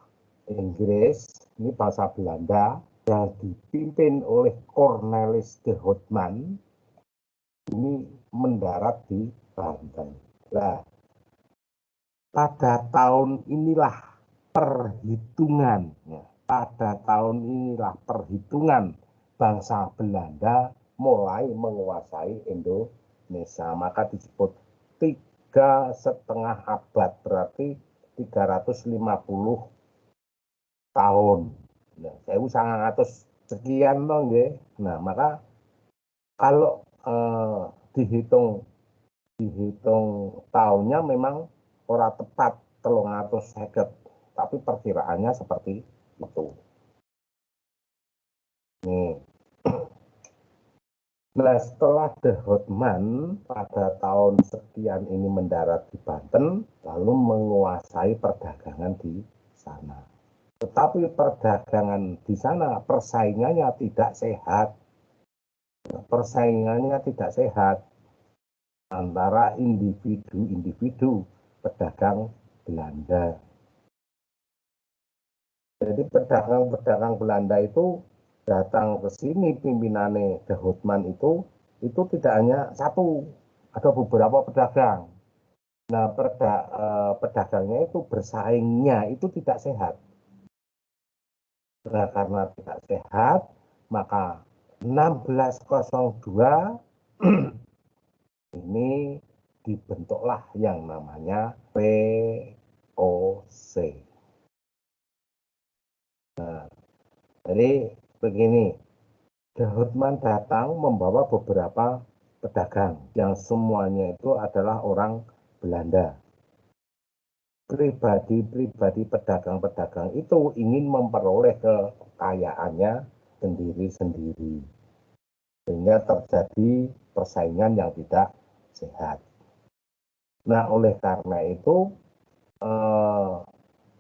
Inggris, ini bangsa Belanda yang dipimpin oleh Cornelis de Houtman ini mendarat di Banten. Nah, pada tahun inilah perhitungan bangsa Belanda mulai menguasai Indonesia. Maka disebut 3,5 abad, berarti 350 tahun. Nah, 1900 sekian dong, ya. Nah, maka kalau dihitung tahunnya memang ora tepat 350, tapi perkiraannya seperti itu. Nih. Nah, setelah de Houtman pada tahun sekian ini mendarat di Banten, lalu menguasai perdagangan di sana. Tetapi perdagangan di sana persaingannya tidak sehat. Antara individu-individu pedagang Belanda. Jadi pedagang Belanda itu datang ke sini, pimpinannya de Houtman itu tidak hanya satu, ada beberapa pedagang. Nah, pedagangnya itu bersaingnya itu tidak sehat. Nah, karena tidak sehat, maka 1602 ini dibentuklah yang namanya VOC. Nah, jadi begini, de Houtman datang membawa beberapa pedagang yang semuanya itu adalah orang Belanda. Pribadi-pribadi pedagang-pedagang itu ingin memperoleh kekayaannya sendiri-sendiri, sehingga terjadi persaingan yang tidak sehat. Nah, oleh karena itu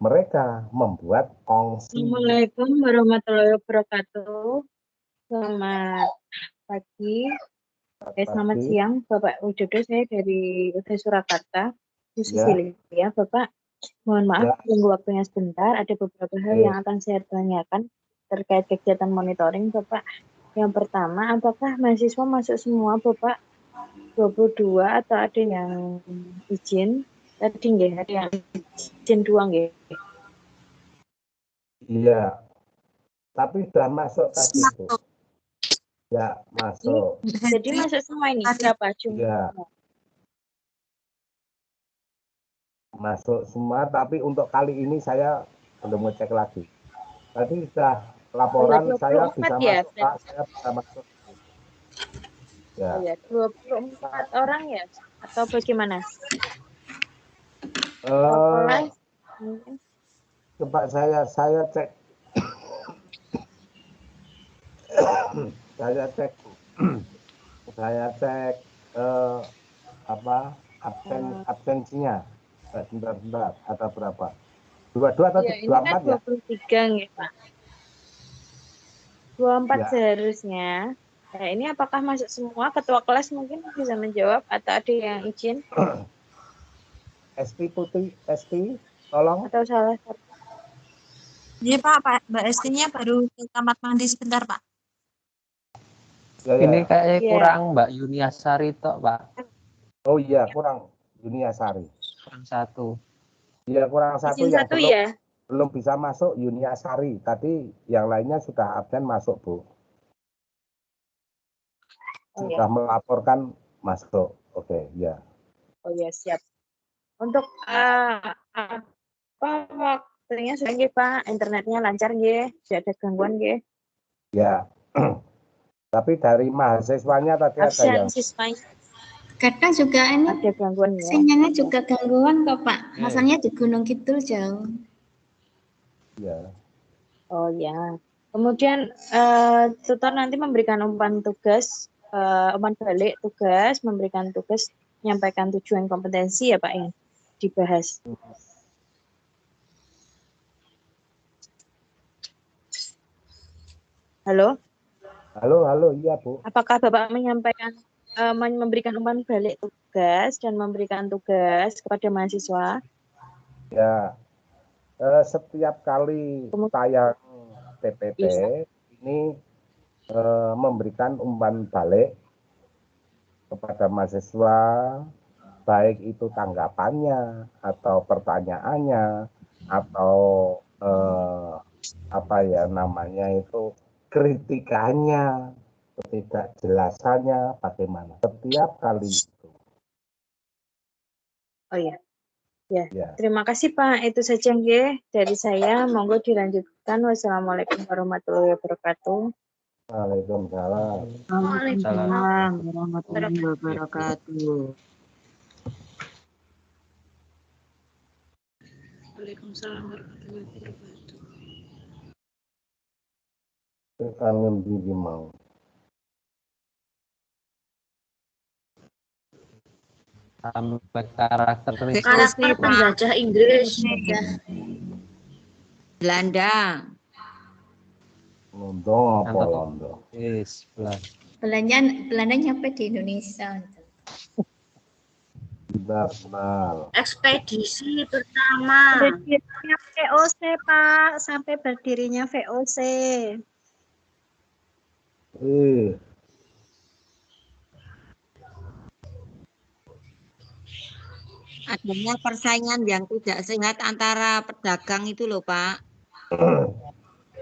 mereka membuat kongsi. Assalamualaikum warahmatullahi wabarakatuh. Selamat pagi. Selamat siang, Bapak Widodo. Saya dari UT Surakarta, Bu Susilia. Ya, Bapak. Mohon maaf, tunggu waktunya sebentar. Ada beberapa hal yang akan saya tanyakan terkait kegiatan monitoring, Bapak. Yang pertama, apakah mahasiswa masuk semua, Bapak? 22 atau ada yang izin? Tadi nggih, ada yang izin 2 nggih. Iya, tapi sudah masuk tadi, Bu. Ya, masuk. Jadi masuk semua ini, berapa jumlah? Ya. Masuk semua, tapi untuk kali ini saya belum ngecek lagi. Tadi sudah laporan saya bisa ya, masuk, Pak. Saya bisa masuk. Ya. Oh ya, 24 orang ya? Atau bagaimana? Coba saya cek. saya cek absensinya. Sebentar, ada berapa? 22 atau 24 ya? 23 nih, Pak. 24 seharusnya. Nah, ini apakah masuk semua? Ketua kelas mungkin bisa menjawab atau ada yang izin? Esti Putih, Esti, tolong. Atau salah satu? Iya Pak, Mbak Estinya baru ke kamar mandi sebentar Pak. Ini kayaknya kurang Mbak Yuniasari tok, Pak. Oh iya, kurang Yuniasari. Kurang satu. Iya, kurang satu yang belum bisa masuk Yuniasari. Tadi yang lainnya sudah absen masuk, Bu. Sudah melaporkan masuk. Oke, ya. Oh ya, siap. Untuk apa waktunya sudah nggih, Pak? Internetnya lancar nggih? Tidak ada gangguan nggih? Ya. Tapi dari mahasiswanya tadi ada yang Kadang juga ini ada gangguan ya. Sinyalnya juga gangguan kok, Pak. Asalnya di Gunung Kidul jauh. Ya. Oh ya. Kemudian tutor nanti memberikan umpan tugas, umpan balik tugas, memberikan tugas, menyampaikan tujuan kompetensi ya Pak yang dibahas. Halo? Halo, iya Bu. Apakah Bapak menyampaikan, memberikan umpan balik tugas dan memberikan tugas kepada mahasiswa? Ya, setiap kali tayang PPT ini memberikan umpan balik kepada mahasiswa, baik itu tanggapannya atau pertanyaannya atau kritikannya, ketidakjelasannya bagaimana setiap kali itu. Oh iya. Ya. Terima kasih Pak. Itu saja nggih dari saya. Monggo dilanjutkan. Wassalamualaikum warahmatullahi wabarakatuh. Waalaikumsalam. Waalaikumsalam warahmatullahi wabarakatuh. Waalaikumsalam warahmatullahi wabarakatuh. Kangen diri mau. Sampai karakter pembaca Inggris. Belanda. Londo apa Londo? Yes, Belanda nyampe di Indonesia. Benar. Ekspedisi pertama. Berdirinya VOC Pak, sampai berdirinya VOC. Adanya persaingan yang tidak sehat antara pedagang itu loh Pak.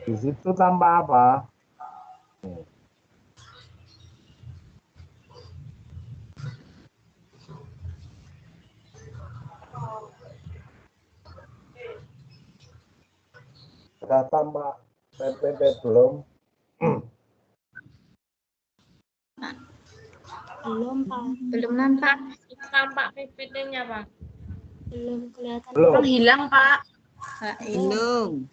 Di situ tambah apa? Sudah tambah PPT belum? Belum, Pak. Belum nampak. Tampak PPT-nya, Pak. Belum kelihatan. Belum. Bang hilang, Pak. Pak Ilung.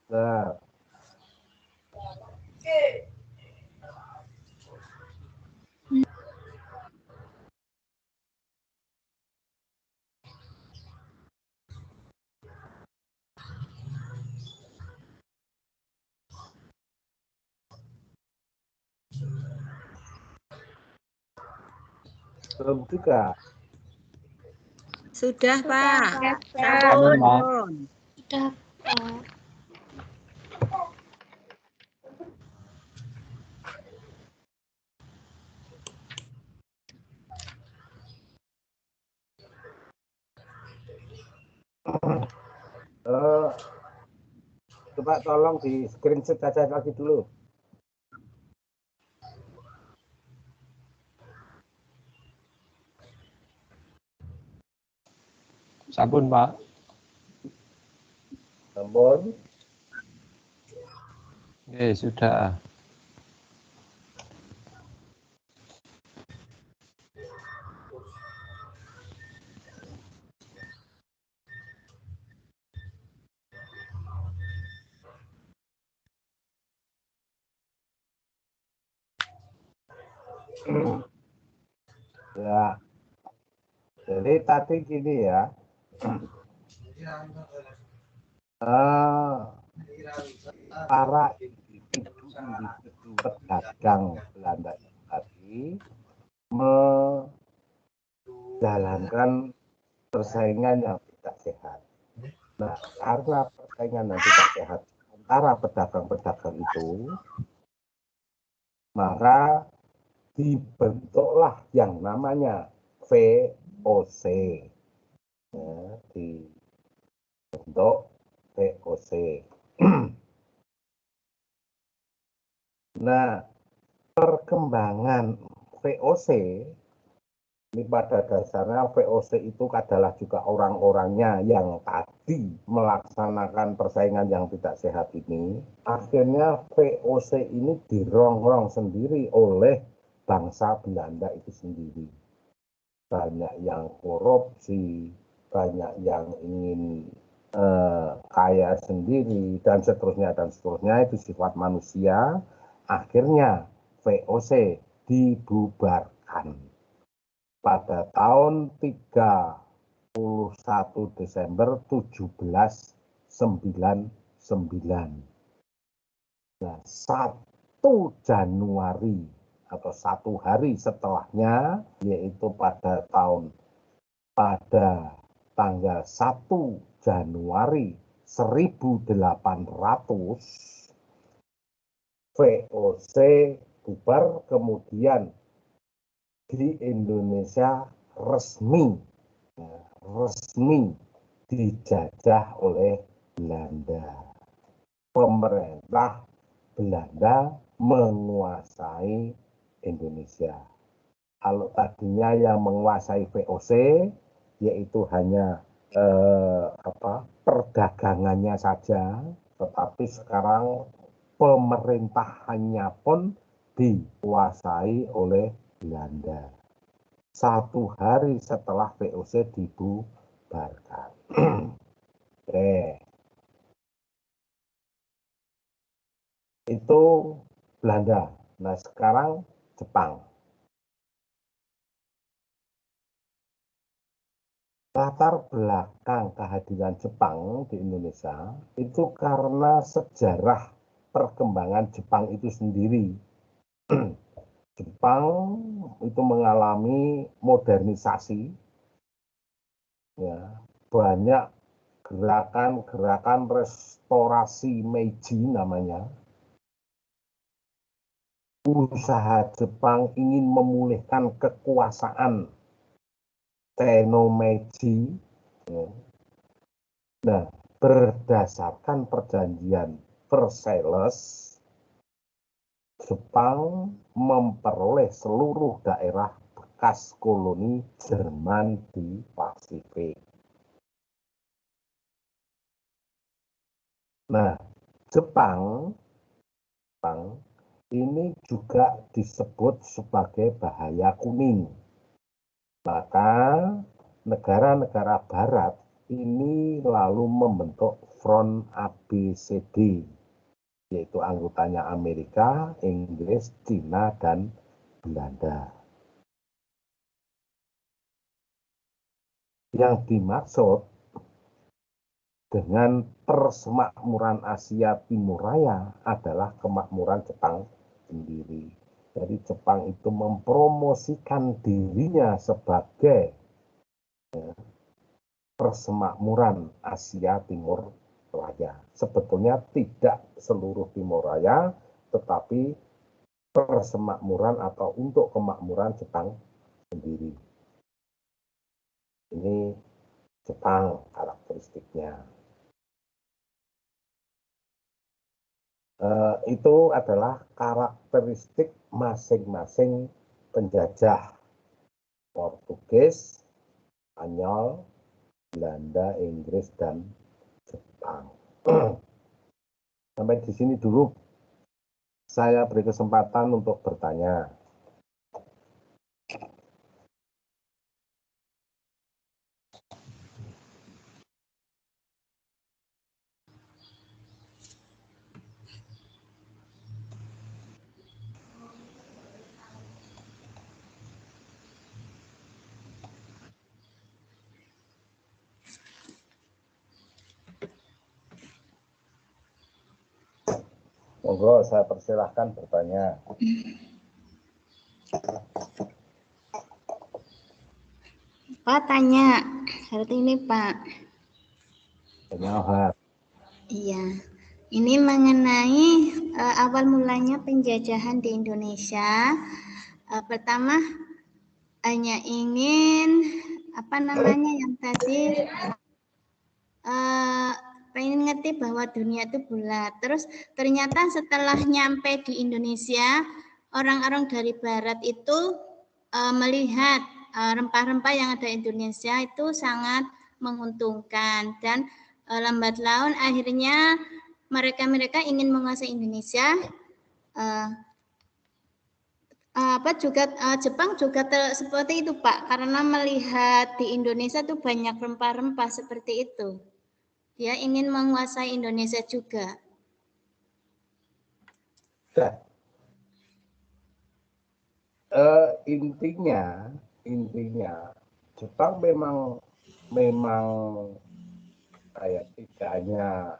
Nah, belum juga. Sudah, Pak. Sampun, Pak. Sudah, Pak. Coba tolong di screenshot aja lagi dulu. Sampun, Pak. Sampun. Oke, sudah. Ya. Jadi tadi gini ya. Para individu pedagang Belanda tadi menjalankan persaingan yang tidak sehat. Nah, karena persaingan yang tidak sehat antara pedagang-pedagang itu, maka dibentuklah yang namanya VOC. Ya, dibentuk VOC. Nah, perkembangan VOC ini pada dasarnya VOC itu adalah juga orang-orangnya yang tadi melaksanakan persaingan yang tidak sehat ini. Akhirnya VOC ini dirongrong sendiri oleh bangsa Belanda itu sendiri. Banyak yang korupsi, banyak yang ingin kaya sendiri, dan seterusnya, itu sifat manusia. Akhirnya VOC dibubarkan pada tahun 31 Desember 1799. Nah, 1 Januari atau 1 hari setelahnya, yaitu pada tanggal 1 Januari 1800, VOC bubar, kemudian di Indonesia resmi dijajah oleh Belanda. Pemerintah Belanda menguasai Indonesia. Kalau tadinya yang menguasai VOC yaitu hanya perdagangannya saja, tetapi sekarang pemerintahannya pun dikuasai oleh Belanda. 1 hari setelah VOC dibubarkan. Oke. Itu Belanda. Nah, sekarang Jepang. Latar belakang kehadiran Jepang di Indonesia itu karena sejarah perkembangan Jepang itu sendiri. Jepang itu mengalami modernisasi, ya, banyak gerakan-gerakan restorasi Meiji namanya. Usaha Jepang ingin memulihkan kekuasaan Tenno Meiji. Ya. Nah, berdasarkan perjanjian Versailles, Jepang memperoleh seluruh daerah bekas koloni Jerman di Pasifik. Nah, Jepang ini juga disebut sebagai bahaya kuning. Maka negara-negara barat ini lalu membentuk front ABCD, yaitu anggotanya Amerika, Inggris, Cina, dan Belanda. Yang dimaksud dengan persemakmuran Asia Timur Raya adalah kemakmuran Jepang sendiri. Jadi Jepang itu mempromosikan dirinya sebagai persemakmuran Asia Timur Raya. Sebetulnya tidak seluruh Timur Raya, tetapi persemakmuran atau untuk kemakmuran Jepang sendiri. Ini Jepang karakteristiknya. Itu adalah karakteristik masing-masing penjajah. Portugis, Spanyol, Belanda, Inggris, dan Jepang. Sampai di sini dulu. Saya beri kesempatan untuk bertanya. Monggo, saya persilahkan bertanya. Pak tanya, hari ini Pak. Tanya, Iya, ini mengenai awal mulanya penjajahan di Indonesia. Pertama, hanya ingin apa namanya yang tadi pengen ngerti bahwa dunia itu bulat. Terus ternyata setelah nyampe di Indonesia, orang-orang dari Barat itu melihat rempah-rempah yang ada di Indonesia itu sangat menguntungkan dan lambat laun akhirnya mereka ingin menguasai Indonesia. Jepang juga seperti itu Pak, karena melihat di Indonesia tuh banyak rempah-rempah seperti itu. Dia ingin menguasai Indonesia juga. Intinya Jepang memang kayak tidak hanya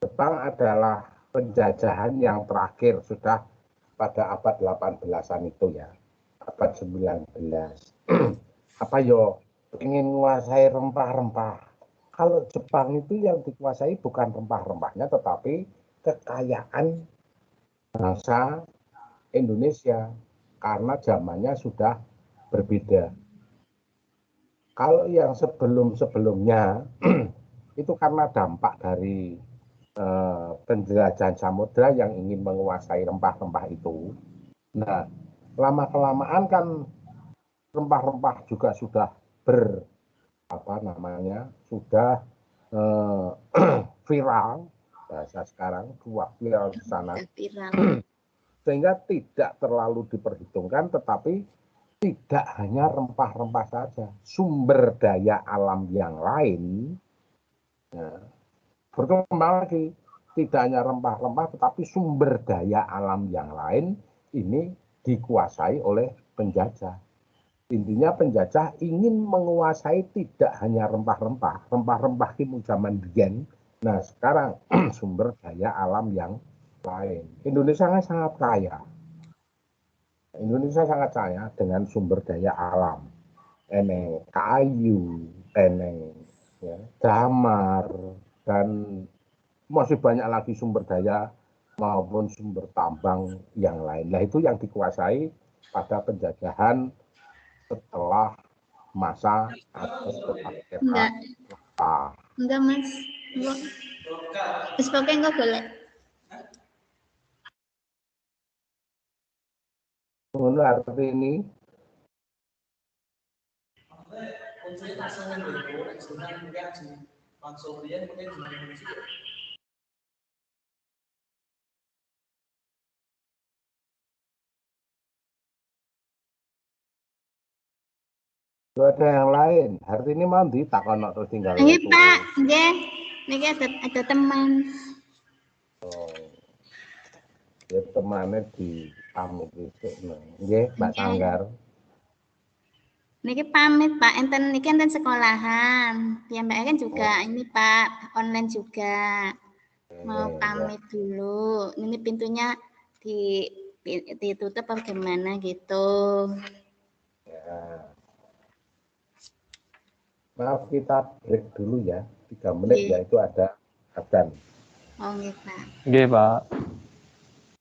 Jepang adalah penjajahan yang terakhir sudah pada abad 18-an itu ya, abad 19. Apa yo ingin menguasai rempah-rempah. Kalau Jepang itu yang dikuasai bukan rempah-rempahnya, tetapi kekayaan bangsa Indonesia, karena zamannya sudah berbeda. Kalau yang sebelum-sebelumnya itu karena dampak dari penjelajahan samudra yang ingin menguasai rempah-rempah itu. Nah, lama-kelamaan kan rempah-rempah juga sudah sudah viral, bahasa sekarang viral di sana. Sehingga tidak terlalu diperhitungkan, tetapi tidak hanya rempah-rempah saja, sumber daya alam yang lain berkembang lagi. Tidak hanya rempah-rempah, tetapi sumber daya alam yang lain ini dikuasai oleh penjajah. Intinya penjajah ingin menguasai tidak hanya rempah-rempah, rempah-rempah itu zaman biyen. Nah sekarang sumber daya alam yang lain. Indonesia sangat kaya. Indonesia sangat kaya dengan sumber daya alam. Eneng kayu, eneng damar, dan masih banyak lagi sumber daya maupun sumber tambang yang lain. Nah itu yang dikuasai pada penjajahan setelah masa atas kemerdekaan. Enggak Mas. Terus pakai enggak boleh. Menurut arti ini Itu ada yang lain. Hari ini mau ditakon terus tinggal Nggih, itu. Pak. Nggih. Niki ada teman. Oh. Ya temane di pamit isuk. Nggih, Mbak Sanggar. Niki pamit Pak, niki enten sekolahan. Piyambake kan juga ini Pak, online juga. Mau pamit dulu. Ini pintunya ditutup apa gimana gitu. Ya. Maaf kita break dulu ya. 3 menit ya itu ada adzan. Oh nggih Pak. Nggih, Pak.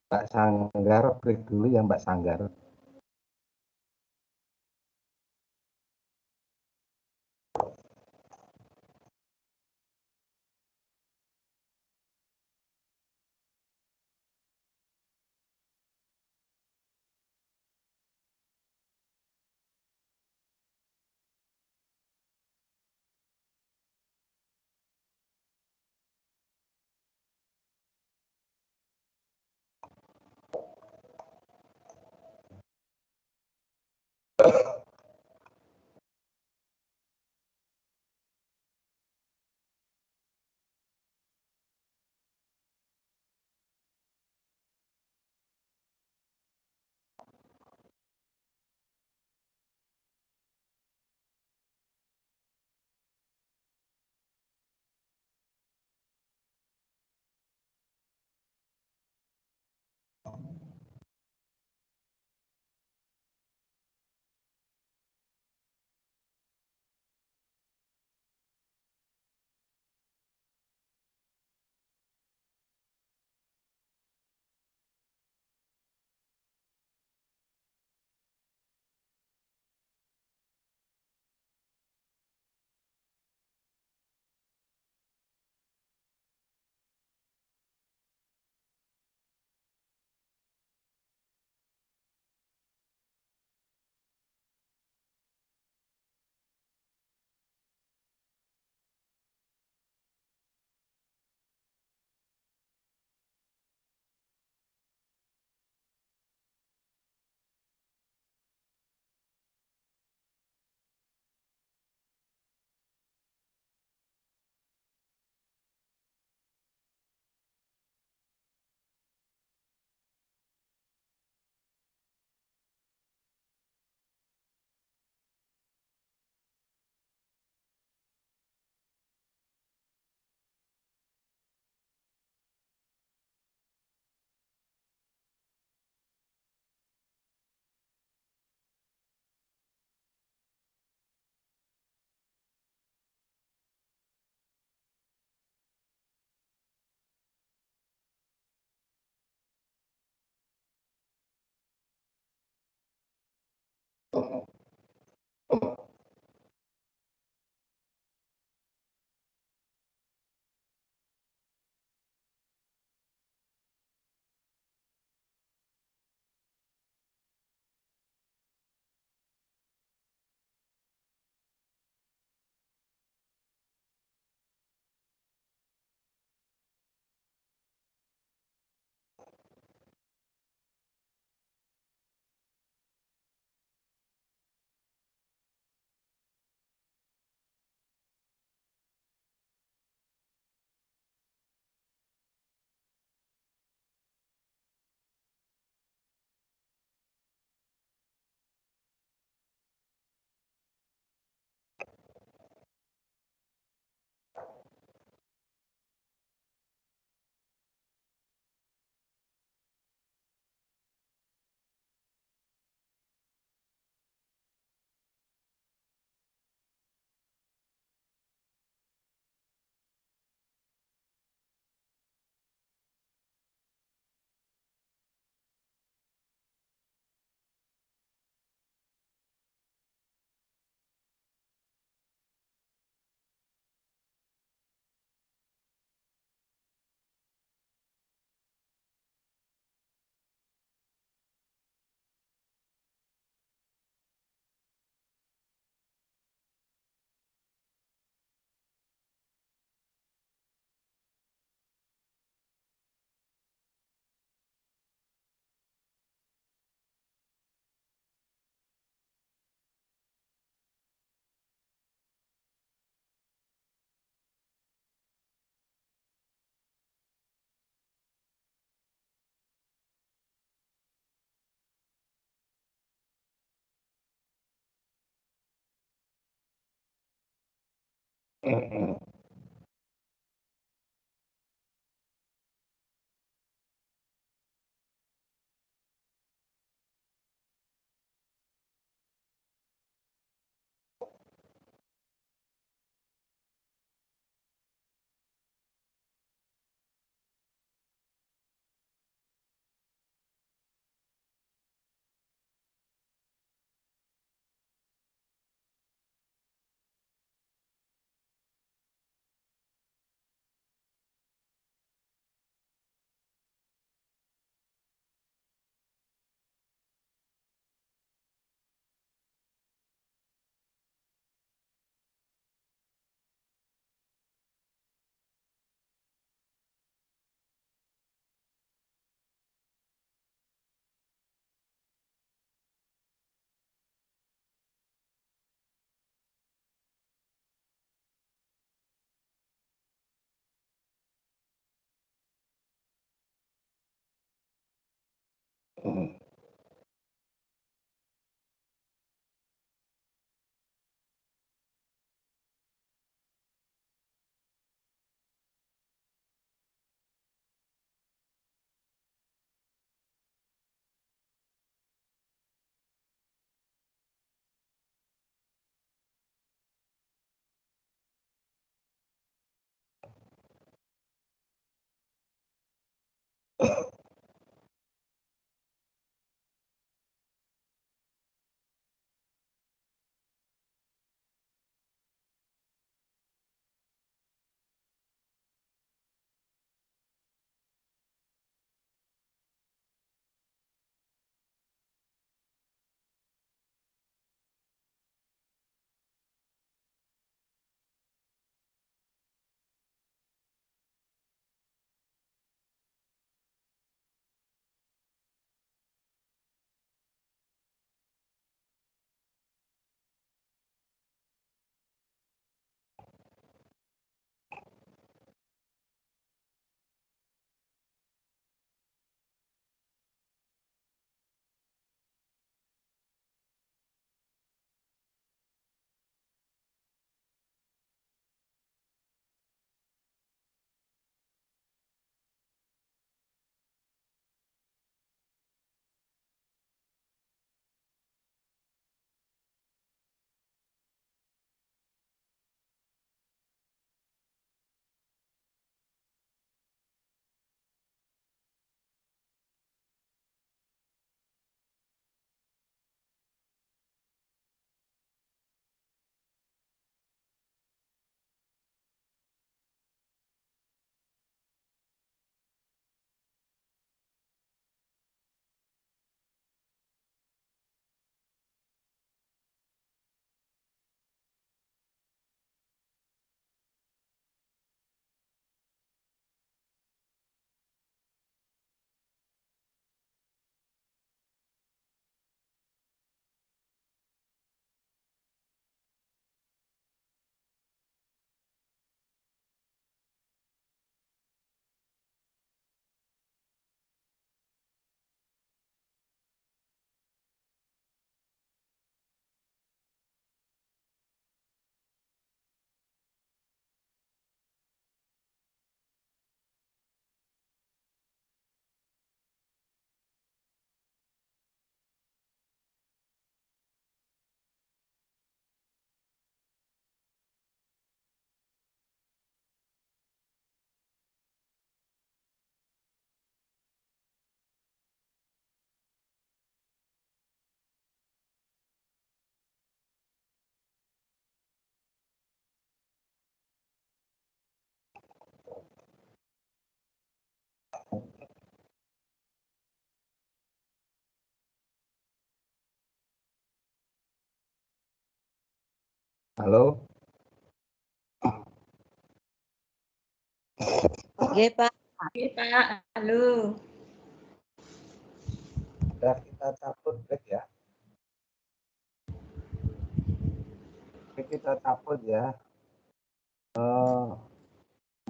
Mbak Sanggar break dulu ya Mbak Sanggar. Halo? Oke, Pak. Oke, Pak. Halo. Sudah kita cabut break ya. Oke, kita cabut ya.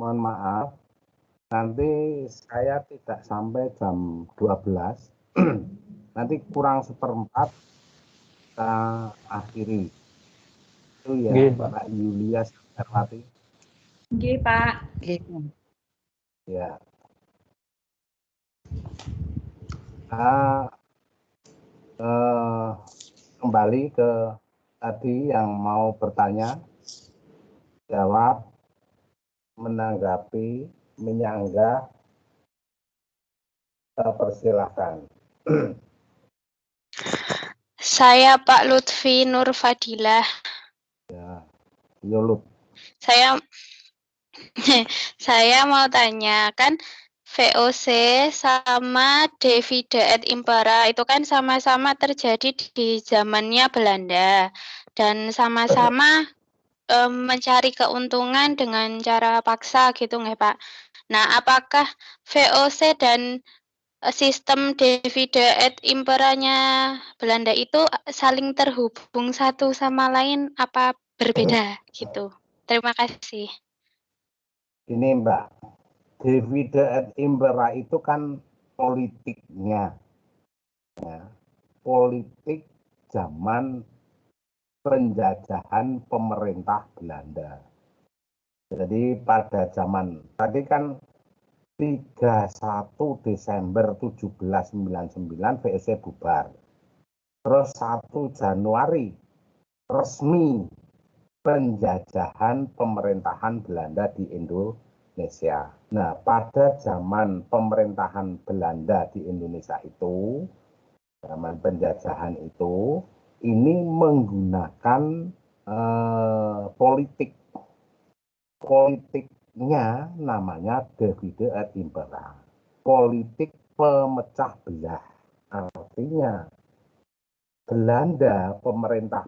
Mohon maaf, nanti saya tidak sampai jam 12. Nanti kurang seperempat kita akhiri. Itu ya, Nggih, Pak. Mbak Yulia Sarwati. Nggih, Pak. Ya. Ah, kembali ke tadi yang mau bertanya, jawab, menanggapi, menyanggah, persilahkan. Saya Pak Lutfi Nur Fadilah. Ya, Yolut. Saya mau tanya, kan VOC sama Divide et Impera itu kan sama-sama terjadi di zamannya Belanda dan sama-sama mencari keuntungan dengan cara paksa gitu nggak Pak? Nah, apakah VOC dan sistem Divide et Imperanya Belanda itu saling terhubung satu sama lain apa berbeda gitu? Terima kasih. Ini Mbak, Divide et Impera itu kan politiknya, ya, politik zaman penjajahan pemerintah Belanda. Jadi pada zaman tadi kan 31 Desember 1799 VOC bubar. Terus 1 Januari resmi penjajahan pemerintahan Belanda di Indonesia. Nah, pada zaman pemerintahan Belanda di Indonesia itu, zaman penjajahan itu, ini menggunakan politiknya namanya Divide et Impera, politik pemecah belah. Artinya Belanda, pemerintah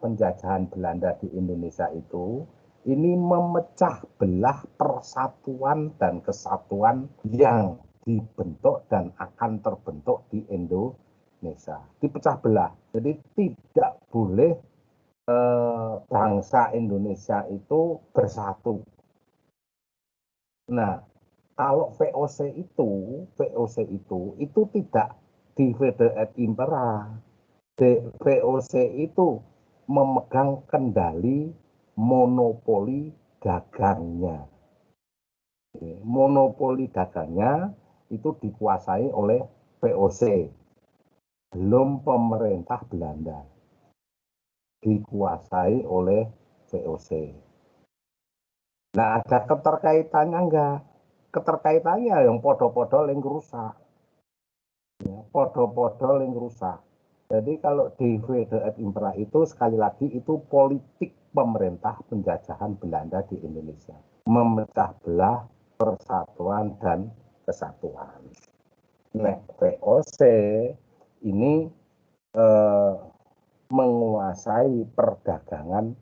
penjajahan Belanda di Indonesia itu ini memecah belah persatuan dan kesatuan yang dibentuk dan akan terbentuk di Indonesia. Dipecah belah. Jadi tidak boleh bangsa Indonesia itu bersatu. Nah, kalau VOC itu tidak Divide et Impera. VOC itu memegang kendali monopoli dagangnya. Monopoli dagangnya itu dikuasai oleh VOC, belum pemerintah Belanda. Dikuasai oleh VOC. Nah, ada keterkaitannya enggak? Keterkaitannya yang podo-podo yang rusak. Ya, podo-podo yang rusak. Jadi kalau Divide et Impera itu sekali lagi itu politik pemerintah penjajahan Belanda di Indonesia. Memecah belah persatuan dan kesatuan. Nah, VOC ini menguasai perdagangan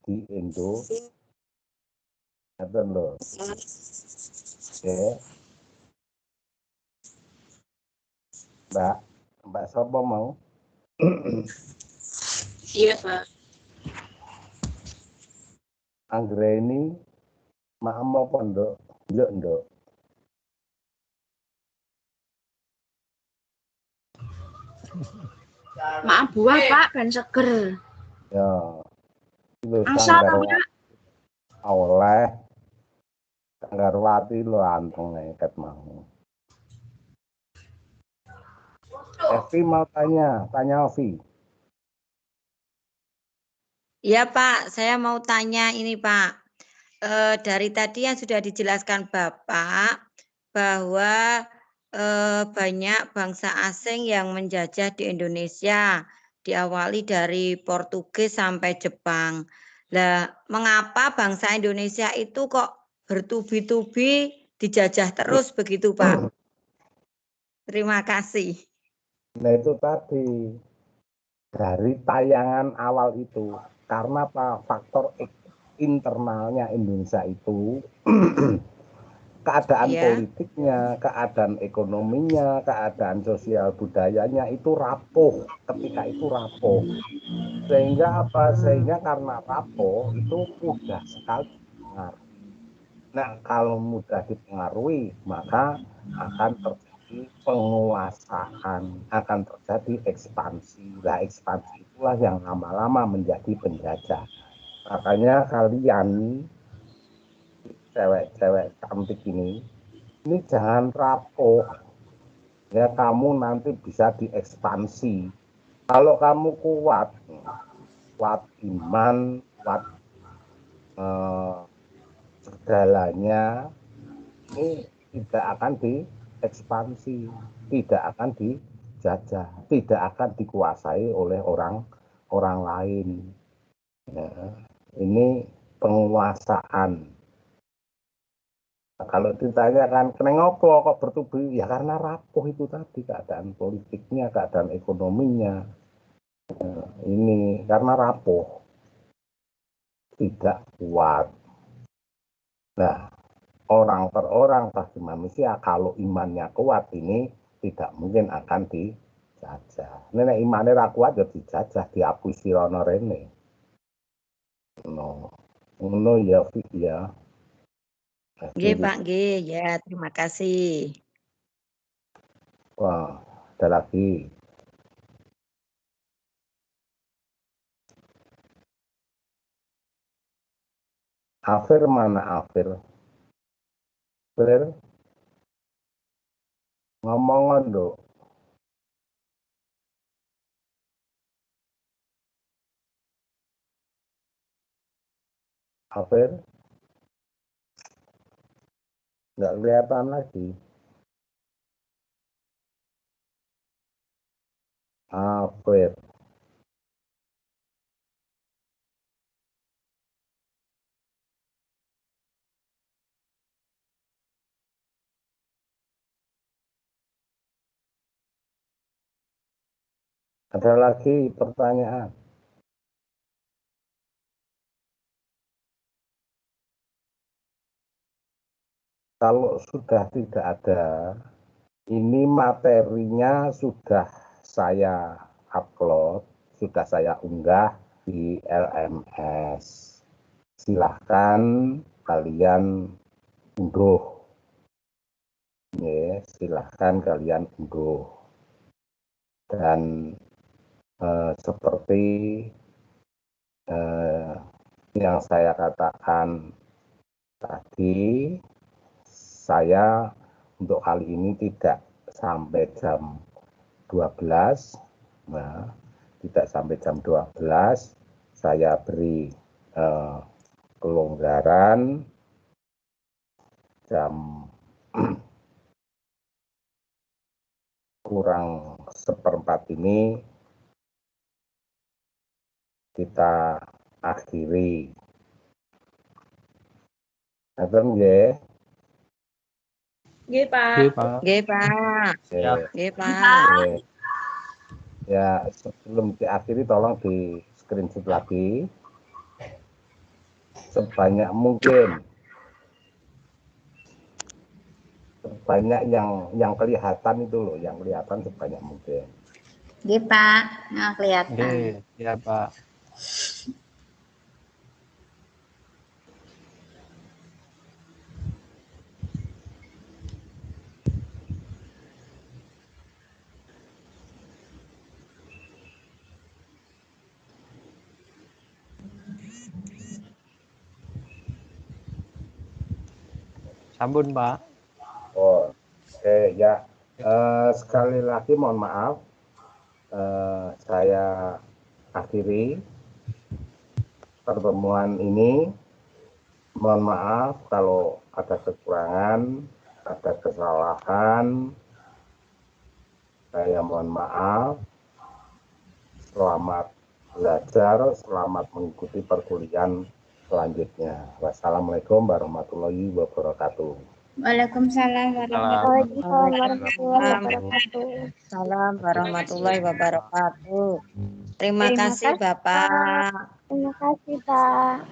di Indonesia. Oke. Mbak Sopo mau? Iya, Pak. Anggreni mau pondok, nduk. Maaf buah Pak, ben seger. Ya. Itu Asal ya. Oleh Sanggarwati lo anteng ngeket mau. Evi mau tanya Ovi. Iya Pak, saya mau tanya ini Pak. Dari tadi yang sudah dijelaskan Bapak bahwa banyak bangsa asing yang menjajah di Indonesia, diawali dari Portugis sampai Jepang. Lah, mengapa bangsa Indonesia itu kok bertubi-tubi dijajah terus begitu Pak? Terima kasih. Nah itu tadi dari tayangan awal itu karena apa faktor internalnya Indonesia itu keadaan politiknya, keadaan ekonominya, keadaan sosial budayanya itu rapuh. Ketika itu rapuh. Sehingga apa? Sehingga karena rapuh itu mudah sekali dipengaruhi. Nah, kalau mudah dipengaruhi, maka akan terjadi penguasaan, akan terjadi ekspansi. Nah, ekspansi itulah yang lama-lama menjadi penjajah. Makanya kalian cewek-cewek cantik ini jangan rapuh. Ya kamu nanti bisa diekspansi. Kalau kamu kuat iman, kuat segalanya, ini tidak akan diekspansi, tidak akan dijajah, tidak akan dikuasai oleh orang lain. Ya, ini penguasaan. Nah, kalau ditanyakan kenapa kok bertubi, ya karena rapuh itu tadi, keadaan politiknya, keadaan ekonominya. Nah, ini karena rapuh, tidak kuat. Nah, orang per orang bagi manusia kalau imannya kuat ini tidak mungkin akan dijajah. Nenek imannya ra kuat ya dijajah, diakui sirono rene. No ya Fik ya. Nggih Pak, nggih ya, terima kasih. Wah, ada lagi. Afir mana Afir? Afir? Ngomongan dong. Afir? Nggak kelihatan lagi. Afir. Ada lagi pertanyaan? Kalau sudah tidak ada, ini materinya sudah saya upload, sudah saya unggah di LMS. Silahkan kalian unduh. Ya, silahkan kalian unduh. Dan seperti yang saya katakan tadi, saya untuk kali ini tidak sampai jam 12, nah, tidak sampai jam 12, saya beri kelonggaran jam kurang seperempat ini kita akhiri. Ngaten nggih. Nggih, Pak. Nggih, Pak. Siap. Nggih, Pak. Ya, sebelum diakhiri tolong di screenshot lagi sebanyak mungkin. Sebanyak yang kelihatan itu loh, yang kelihatan sebanyak mungkin. Nggih, Pak. Nah, kelihatan. Nggih, ya Pak. Sampun, Pak. Oh, oke ya. Sekali lagi mohon maaf, saya akhiri pertemuan ini. Mohon maaf kalau ada kekurangan, ada kesalahan. Saya mohon maaf. Selamat belajar, selamat mengikuti perkuliahan selanjutnya. Wassalamualaikum warahmatullahi wabarakatuh. Waalaikumsalam warahmatullahi wabarakatuh. Salam warahmatullahi wabarakatuh. Terima kasih Bapak. Terima kasih Pak.